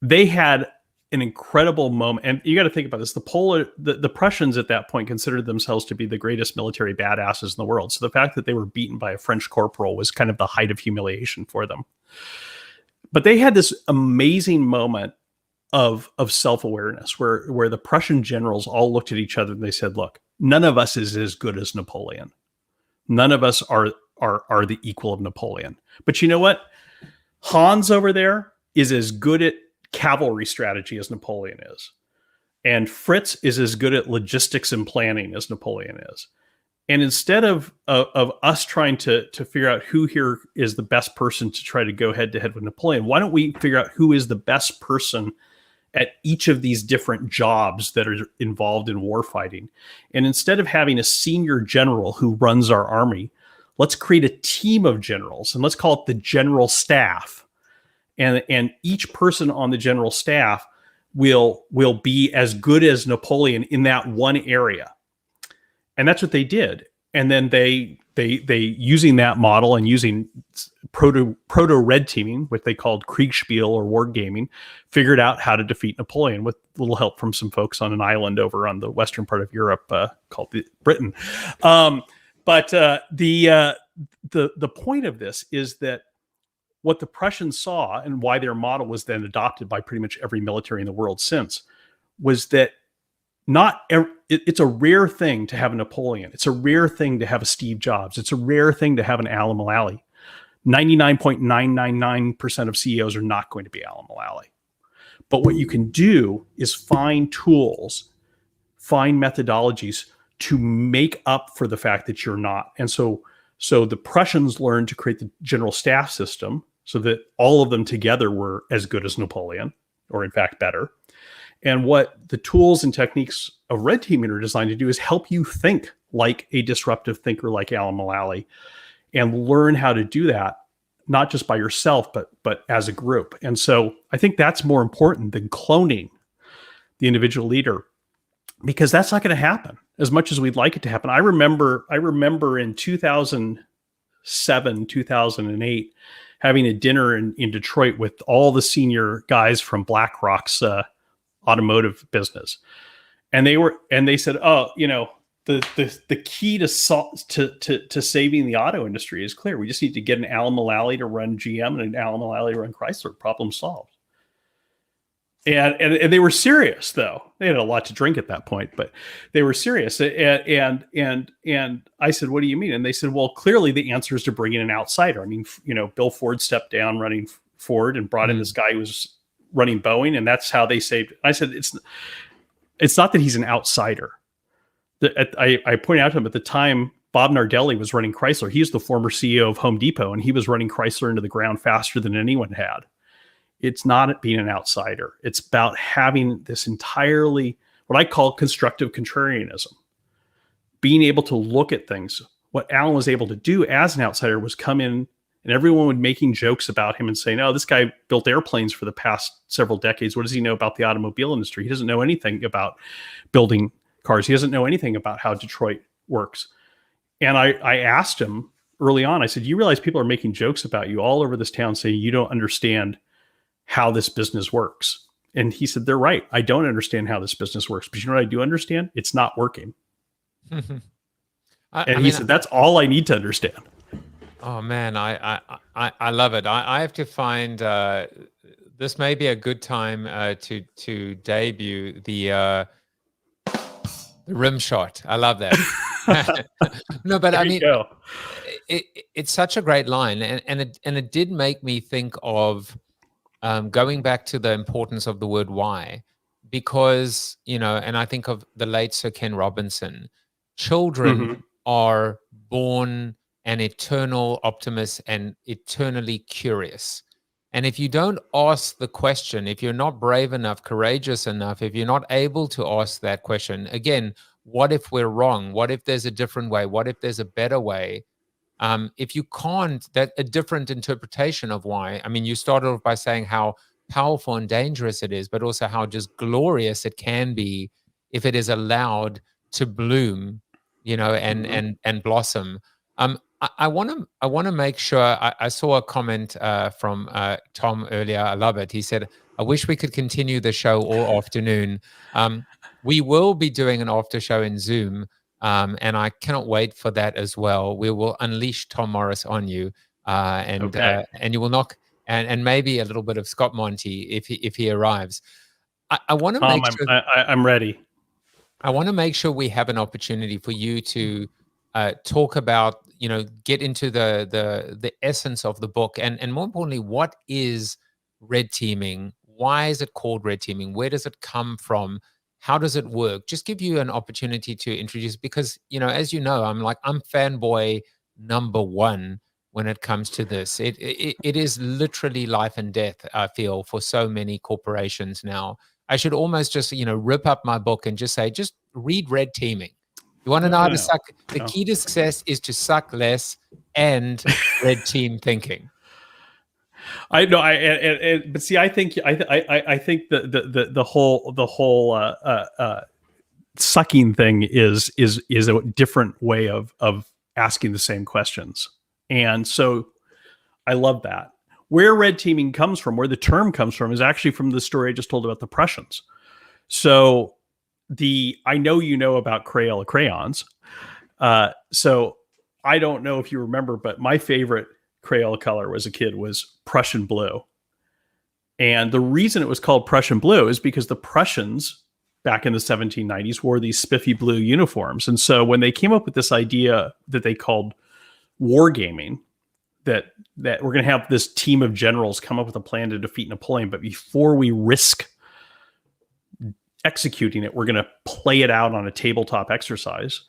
they had an incredible moment. And you got to think about this. The Prussians at that point considered themselves to be the greatest military badasses in the world. So the fact that they were beaten by a French corporal was kind of the height of humiliation for them. But they had this amazing moment of self-awareness where the Prussian generals all looked at each other and they said, look, none of us is as good as Napoleon. None of us are the equal of Napoleon. But you know what? Hans over there is as good at cavalry strategy as Napoleon is. And Fritz is as good at logistics and planning as Napoleon is. And instead of us trying to figure out who here is the best person to try to go head to head with Napoleon, why don't we figure out who is the best person at each of these different jobs that are involved in warfighting? And instead of having a senior general who runs our army, let's create a team of generals, and let's call it the general staff. And each person on the general staff will be as good as Napoleon in that one area. And that's what they did. And then they using that model and using proto red teaming, what they called Kriegspiel or war gaming, figured out how to defeat Napoleon with a little help from some folks on an island over on the western part of Europe called Britain. But the point of this is that what the Prussians saw, and why their model was then adopted by pretty much every military in the world since, was that it's a rare thing to have a Napoleon. It's a rare thing to have a Steve Jobs. It's a rare thing to have an Alan Mulally. 99.999% of CEOs are not going to be Alan Mulally. But what you can do is find tools, find methodologies to make up for the fact that you're not. And so the Prussians learned to create the general staff system so that all of them together were as good as Napoleon, or in fact better. And what the tools and techniques of red teaming are designed to do is help you think like a disruptive thinker like Alan Mulally, and learn how to do that, not just by yourself, but as a group. And so I think that's more important than cloning. the individual leader, because that's not going to happen as much as we'd like it to happen. I remember in 2007, 2008, having a dinner in Detroit with all the senior guys from BlackRock's automotive business. And they said, oh, the key to saving the auto industry is clear. We just need to get an Alan Mulally to run GM and an Alan Mulally to run Chrysler. Problem solved. And they were serious, though. They had a lot to drink at that point, but they were serious. And I said, what do you mean? And they said, well, clearly the answer is to bring in an outsider. I mean, Bill Ford stepped down running Ford and brought in this guy who was running Boeing, and that's how they saved it. I said, it's not that he's an outsider. I pointed out to him at the time, Bob Nardelli was running Chrysler. He's the former CEO of Home Depot, and he was running Chrysler into the ground faster than anyone had. It's not being an outsider. It's about having this entirely, what I call constructive contrarianism, being able to look at things. What Alan was able to do as an outsider was come in, and everyone would making jokes about him and saying, oh, this guy built airplanes for the past several decades. What does he know about the automobile industry? He doesn't know anything about building cars. He doesn't know anything about how Detroit works. And I asked him early on, I said, you realize people are making jokes about you all over this town saying you don't understand how this business works. And he said, they're right. I don't understand how this business works, but you know what I do understand? It's not working. He said, that's all I need to understand. Oh man, I love it. I have to find, this may be a good time to debut the rim shot. I love that. No, but I mean, it's such a great line. And it did make me think of, going back to the importance of the word why, because, and I think of the late Sir Ken Robinson, children are born an eternal optimist and eternally curious. And if you don't ask the question, if you're not brave enough, courageous enough, if you're not able to ask that question, again, what if we're wrong? What if there's a different way? What if there's a better way? If you can't, that a different interpretation of why. I mean, you started off by saying how powerful and dangerous it is, but also how just glorious it can be if it is allowed to bloom, and blossom. I want to make sure. I saw a comment from Tom earlier. I love it. He said, "I wish we could continue the show all afternoon." We will be doing an after show in Zoom. And I cannot wait for that as well. We will unleash Tom Morris on you, and you will knock, and maybe a little bit of Scott Monty if he arrives. I want to make sure I'm ready. I want to make sure we have an opportunity for you to talk about, get into the essence of the book, and more importantly, what is red teaming? Why is it called red teaming? Where does it come from? How does it work? Just give you an opportunity to introduce, because, as you know, I'm fanboy number one when it comes to this. It is literally life and death, I feel, for so many corporations now. I should almost just, rip up my book and just say, just read Red Teaming. You want to know how to suck? The key to success is to suck less and red team thinking. I know, but see, I think the whole sucking thing is a different way of asking the same questions, and so I love that. Where red teaming comes from, where the term comes from, is actually from the story I just told about the Prussians. So I know about Crayola crayons, so I don't know if you remember, but my favorite Crayola color as a kid was Prussian blue. And the reason it was called Prussian blue is because the Prussians back in the 1790s wore these spiffy blue uniforms. And so when they came up with this idea that they called wargaming, that we're going to have this team of generals come up with a plan to defeat Napoleon, but before we risk executing it, we're going to play it out on a tabletop exercise.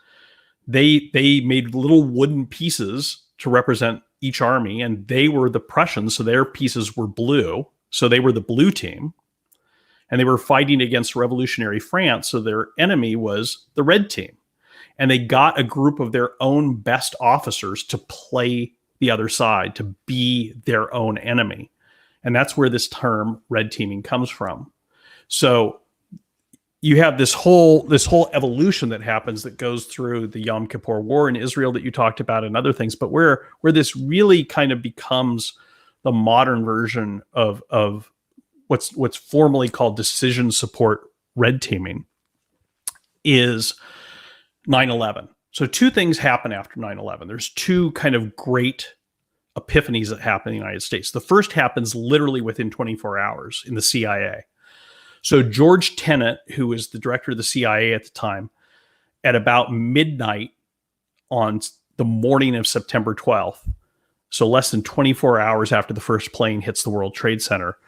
They made little wooden pieces to represent each army, and they were the Prussians, so their pieces were blue, so they were the blue team, and they were fighting against revolutionary France, so their enemy was the red team. And they got a group of their own best officers to play the other side, to be their own enemy. And that's where this term red teaming comes from. So you have this whole evolution that happens that goes through the Yom Kippur War in Israel that you talked about and other things, but where this really kind of becomes the modern version of what's formally called decision support red teaming is 9/11. So two things happen after 9/11. There's two kind of great epiphanies that happen in the United States. The first happens literally within 24 hours in the CIA. So George Tenet, who was the director of the CIA at the time, at about midnight on the morning of September 12th, so less than 24 hours after the first plane hits the World Trade Center,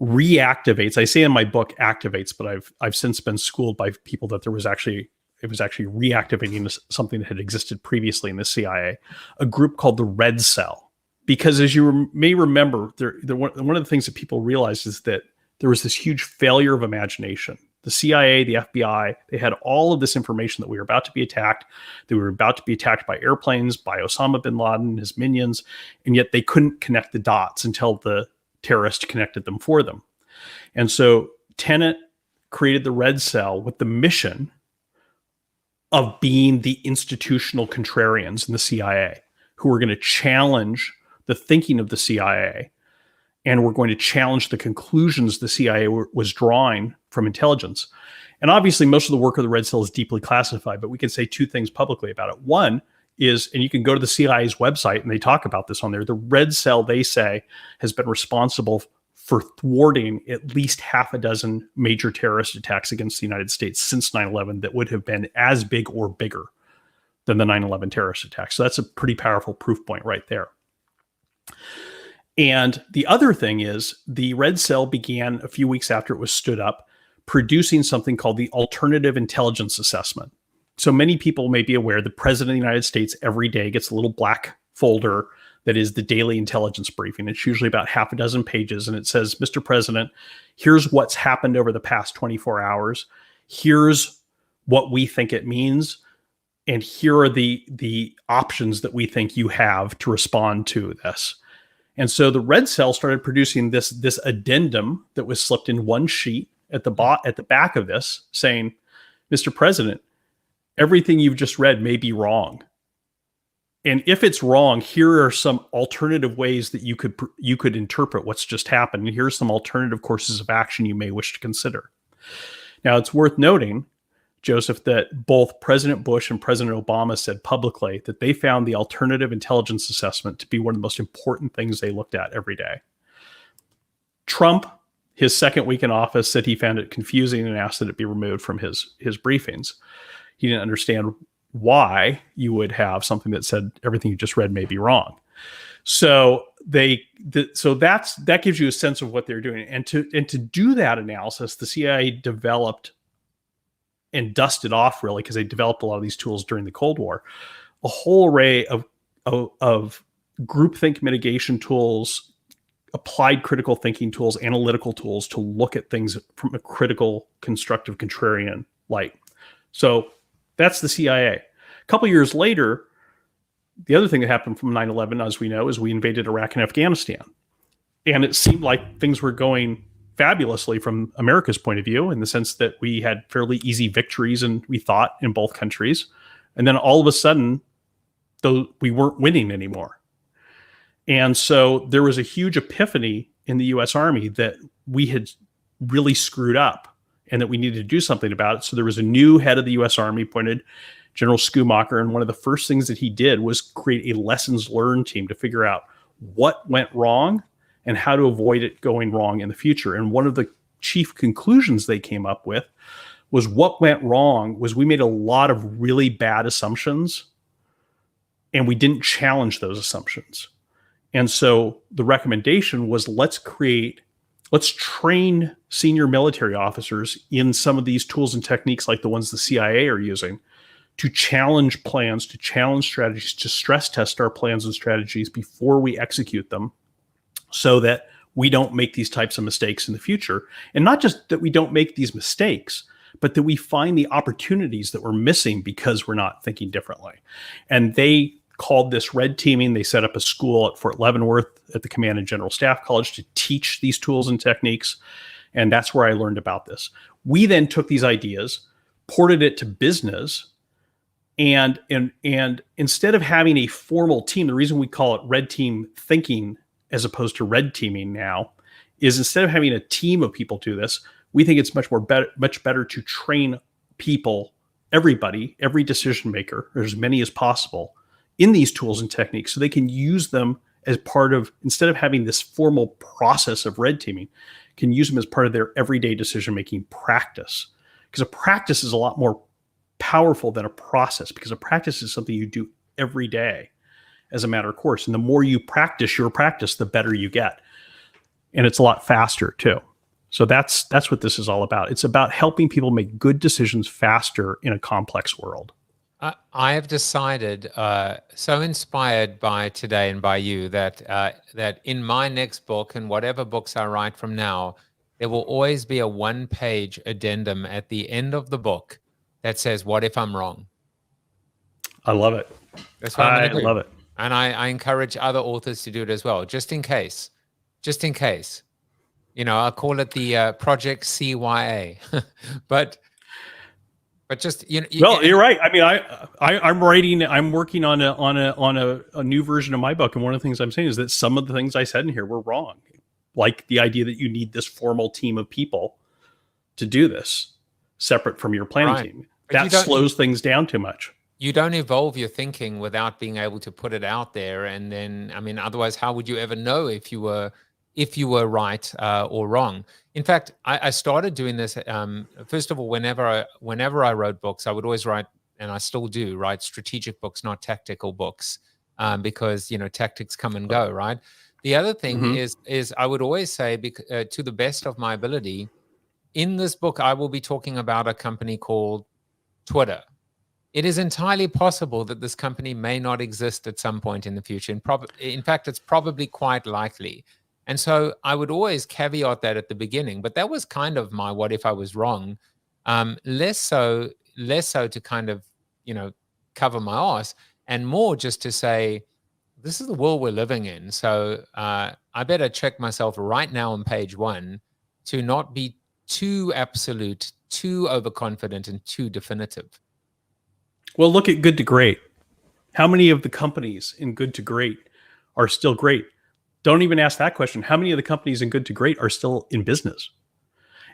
reactivates. I say in my book activates, but I've since been schooled by people that it was actually reactivating something that had existed previously in the CIA, a group called the Red Cell. Because as you may remember, one of the things that people realized is that there was this huge failure of imagination. The CIA, the FBI, they had all of this information that we were about to be attacked, that we were about to be attacked by airplanes, by Osama bin Laden and his minions, and yet they couldn't connect the dots until the terrorists connected them for them. And so Tenet created the Red Cell with the mission of being the institutional contrarians in the CIA who were going to challenge the thinking of the CIA, and we're going to challenge the conclusions the CIA was drawing from intelligence. And obviously, most of the work of the Red Cell is deeply classified, but we can say two things publicly about it. One is, and you can go to the CIA's website, and they talk about this on there, the Red Cell, they say, has been responsible for thwarting at least half a dozen major terrorist attacks against the United States since 9/11 that would have been as big or bigger than the 9/11 terrorist attack. So that's a pretty powerful proof point right there. And the other thing is the Red Cell began a few weeks after it was stood up, producing something called the Alternative Intelligence Assessment. So many people may be aware the President of the United States every day gets a little black folder that is the daily intelligence briefing. It's usually about half a dozen pages, and it says, Mr. President, here's what's happened over the past 24 hours. Here's what we think it means. And here are the options that we think you have to respond to this. And so the Red Cell started producing this addendum that was slipped in one sheet at the back of this saying, Mr. President, everything you've just read may be wrong. And if it's wrong, here are some alternative ways that you could interpret what's just happened. And here's some alternative courses of action you may wish to consider. Now, it's worth noting, Joseph, that both President Bush and President Obama said publicly that they found the Alternative Intelligence Assessment to be one of the most important things they looked at every day. Trump, his second week in office, said he found it confusing and asked that it be removed from his briefings. He didn't understand why you would have something that said everything you just read may be wrong. So that gives you a sense of what they're doing. And to do that analysis, the CIA developed and dusted off, really, because they developed a lot of these tools during the Cold War, a whole array of groupthink mitigation tools, applied critical thinking tools, analytical tools to look at things from a critical, constructive, contrarian light. So that's the CIA. A couple years later, the other thing that happened from 9/11, as we know, is we invaded Iraq and Afghanistan. And it seemed like things were going fabulously from America's point of view, in the sense that we had fairly easy victories, and we thought, in both countries. And then all of a sudden, though, we weren't winning anymore. And so there was a huge epiphany in the US Army that we had really screwed up and that we needed to do something about it. So there was a new head of the US Army appointed, General Schumacher, and one of the first things that he did was create a lessons learned team to figure out what went wrong and how to avoid it going wrong in the future. And one of the chief conclusions they came up with was what went wrong was we made a lot of really bad assumptions, and we didn't challenge those assumptions. And so the recommendation was, let's train senior military officers in some of these tools and techniques like the ones the CIA are using to challenge plans, to challenge strategies, to stress test our plans and strategies before we execute them, so that we don't make these types of mistakes in the future. And not just that we don't make these mistakes, but that we find the opportunities that we're missing because we're not thinking differently. And they called this red teaming. They set up a school at Fort Leavenworth at the Command and General Staff College to teach these tools and techniques. And that's where I learned about this. We then took these ideas, ported it to business, and instead of having a formal team, the reason we call it red team thinking as opposed to red teaming now is instead of having a team of people do this, we think it's much better to train people, everybody, every decision maker, or as many as possible, in these tools and techniques so they can use them as part of, instead of having this formal process of red teaming, can use them as part of their everyday decision-making practice. Because a practice is a lot more powerful than a process, because a practice is something you do every day as a matter of course. And the more you practice your practice, the better you get. And it's a lot faster too. So that's what this is all about. It's about helping people make good decisions faster in a complex world. I have decided, so inspired by today and by you, that that in my next book and whatever books I write from now, there will always be a one-page addendum at the end of the book that says, "What if I'm wrong?" I love it. That's what I'm going to do. I love it. And I encourage other authors to do it as well, just in case. Just in case. You know, I'll call it the Project CYA. but just, you know. Well, you're right. I mean, I'm working on a new version of my book, and one of the things I'm saying is that some of the things I said in here were wrong, like the idea that you need this formal team of people to do this, separate from your planning team. That slows things down too much. You don't evolve your thinking without being able to put it out there, and then, I mean, otherwise, how would you ever know if you were right or wrong? In fact, I started doing this. First of all, whenever I wrote books, I would always write, and I still do, write strategic books, not tactical books, because, you know, tactics come and go, right? The other thing is I would always say, to the best of my ability, in this book, I will be talking about a company called Twitter. It is entirely possible that this company may not exist at some point in the future. In fact, it's probably quite likely. And so I would always caveat that at the beginning, but that was kind of my what if I was wrong, less so to kind of, you know, cover my ass, and more just to say, this is the world we're living in. So I better check myself right now on page 1 to not be too absolute, too overconfident, and too definitive. Well, look at Good to Great. How many of the companies in Good to Great are still great? Don't even ask that question. How many of the companies in Good to Great are still in business?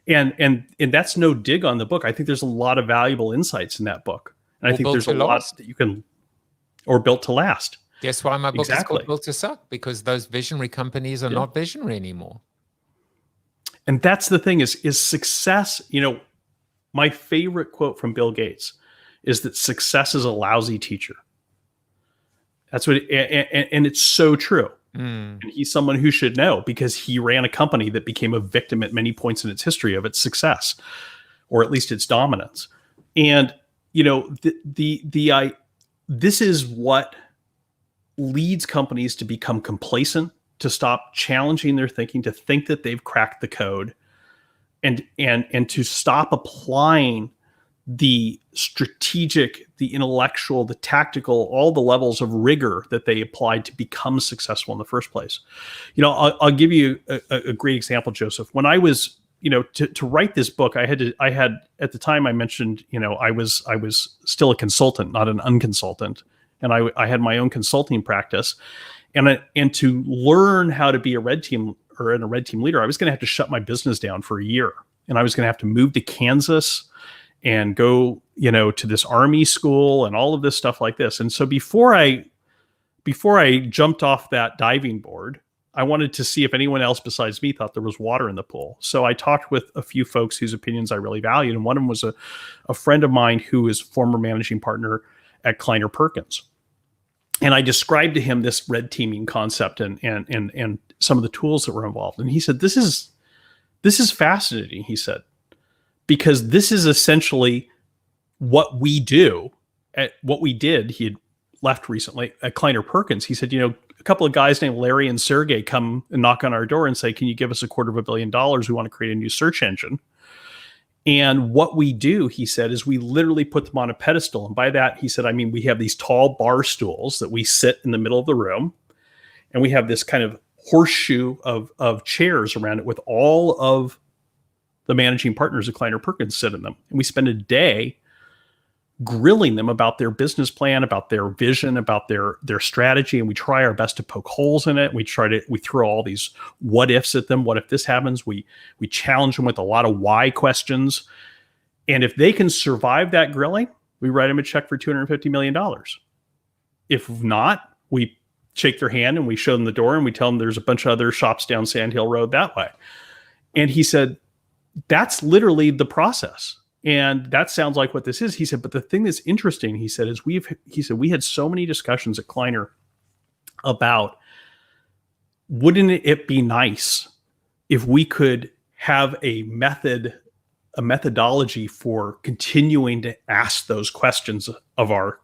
And that's no dig on the book. I think there's a lot of valuable insights in that book. And I think there's a lot that you can, or Built to Last. Guess why my book is called Built to Suck? Because those visionary companies are not visionary anymore. And that's the thing is success. You know, my favorite quote from Bill Gates is that success is a lousy teacher. That's what, and it's so true. And he's someone who should know, because he ran a company that became a victim at many points in its history of its success, or at least its dominance. And, you know, this is what leads companies to become complacent, to stop challenging their thinking, to think that they've cracked the code, and to stop applying the strategic, the intellectual, the tactical, all the levels of rigor that they applied to become successful in the first place. You know, I'll give you a great example, Joseph. When I was, you know, to write this book, I had at the time I mentioned, you know, I was still a consultant, not an unconsultant, and I had my own consulting practice, and to learn how to be a red team leader, I was going to have to shut my business down for a year, and I was going to have to move to Kansas and go, you know, to this army school and all of this stuff like this. And so before I jumped off that diving board, I wanted to see if anyone else besides me thought there was water in the pool. So I talked with a few folks whose opinions I really valued. And one of them was a friend of mine who is former managing partner at Kleiner Perkins. And I described to him this red teaming concept and some of the tools that were involved. And he said, this is fascinating, he said, because this is essentially what we do what we did. He had left recently at Kleiner Perkins. He said, you know, a couple of guys named Larry and Sergey come and knock on our door and say, can you give us $250 million? We want to create a new search engine. And what we do, he said, is we literally put them on a pedestal. And by that, he said, I mean, we have these tall bar stools that we sit in the middle of the room, and we have this kind of horseshoe of chairs around it with all of the managing partners of Kleiner Perkins sit in them. And we spend a day grilling them about their business plan, about their vision, about their strategy, and we try our best to poke holes in it. We throw all these what ifs at them. What if this happens? We challenge them with a lot of why questions. And if they can survive that grilling, we write them a check for $250 million. If not, we shake their hand and we show them the door and we tell them there's a bunch of other shops down Sand Hill Road that way. And he said, that's literally the process. And that sounds like what this is. He said, but the thing that's interesting, he said, is we had so many discussions at Kleiner about, wouldn't it be nice if we could have a methodology for continuing to ask those questions of our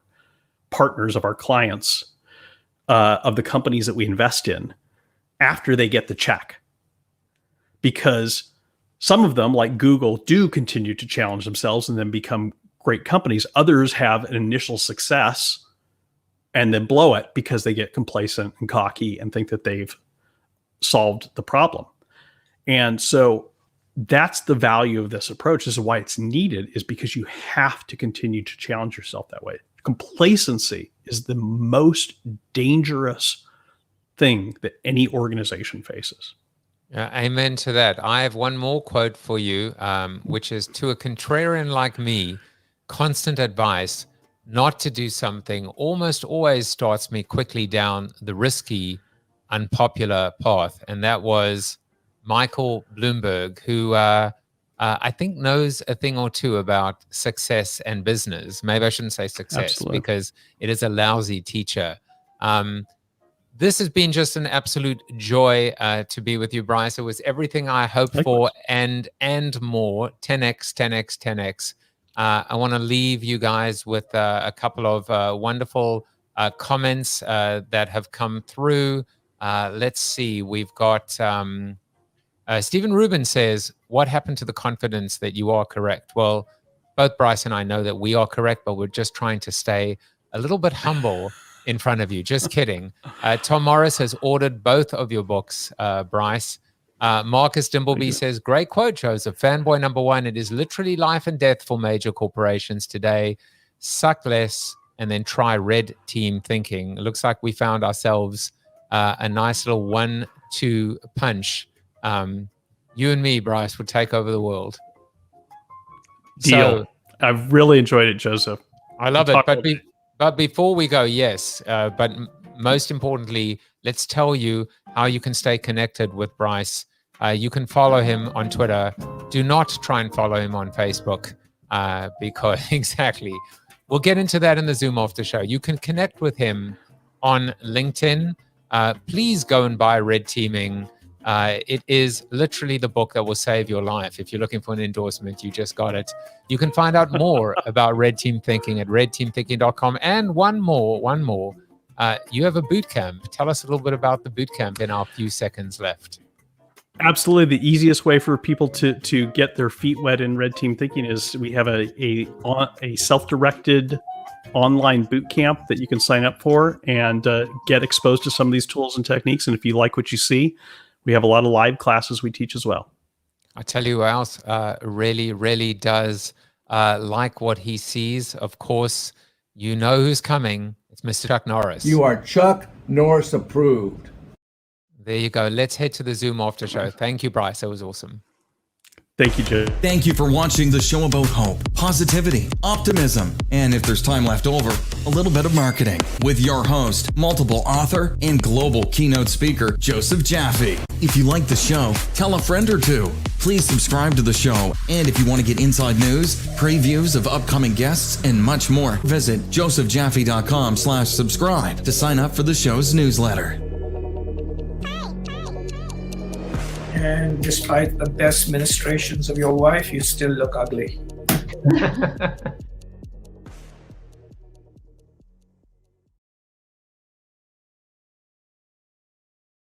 partners, of our clients, of the companies that we invest in after they get the check. Because some of them, like Google, do continue to challenge themselves and then become great companies. Others have an initial success and then blow it because they get complacent and cocky and think that they've solved the problem. And so that's the value of this approach. This is why it's needed, is because you have to continue to challenge yourself that way. Complacency is the most dangerous thing that any organization faces. Amen to that. I have one more quote for you, which is, to a contrarian like me, constant advice not to do something almost always starts me quickly down the risky, unpopular path. And that was Michael Bloomberg, who I think knows a thing or two about success and business. Maybe I shouldn't say success. Absolutely. Because it is a lousy teacher. This has been just an absolute joy to be with you, Bryce. It was everything I hoped for and more. 10x, 10x, 10x. I want to leave you guys with a couple of wonderful comments that have come through. Let's see. We've got Stephen Rubin says, what happened to the confidence that you are correct? Well, both Bryce and I know that we are correct, but we're just trying to stay a little bit humble in front of you. Just kidding. Tom Morris has ordered both of your books, Bryce. Marcus Dimbleby says, great quote, Joseph. Fanboy number one, it is literally life and death for major corporations today. Suck less and then try red team thinking. It looks like we found ourselves a nice little 1-2 punch. You and me, Bryce, would take over the world. Deal. So, I've really enjoyed it, Joseph. I love it. But before we go, yes, but most importantly, let's tell you how you can stay connected with Bryce. You can follow him on Twitter. Do not try and follow him on Facebook because exactly. We'll get into that in the Zoom after show. You can connect with him on LinkedIn. Please go and buy Red Teaming. It is literally the book that will save your life. If you're looking for an endorsement, you just got it. You can find out more about Red Team Thinking at redteamthinking.com. And one more. You have a boot camp. Tell us a little bit about the boot camp in our few seconds left. Absolutely. The easiest way for people to get their feet wet in Red Team Thinking is we have a self-directed online boot camp that you can sign up for and get exposed to some of these tools and techniques. And if you like what you see, we have a lot of live classes we teach as well. I tell you who else really, really does like what he sees. Of course, you know who's coming. It's Mr. Chuck Norris. You are Chuck Norris approved. There you go. Let's head to the Zoom after show. Thank you, Bryce. That was awesome. Thank you, Joe. Thank you for watching the show about hope, positivity, optimism, and if there's time left over, a little bit of marketing with your host, multiple author, and global keynote speaker, Joseph Jaffe. If you like the show, tell a friend or two. Please subscribe to the show. And if you want to get inside news, previews of upcoming guests, and much more, visit josephjaffe.com/subscribe to sign up for the show's newsletter. And despite the best ministrations of your wife, you still look ugly.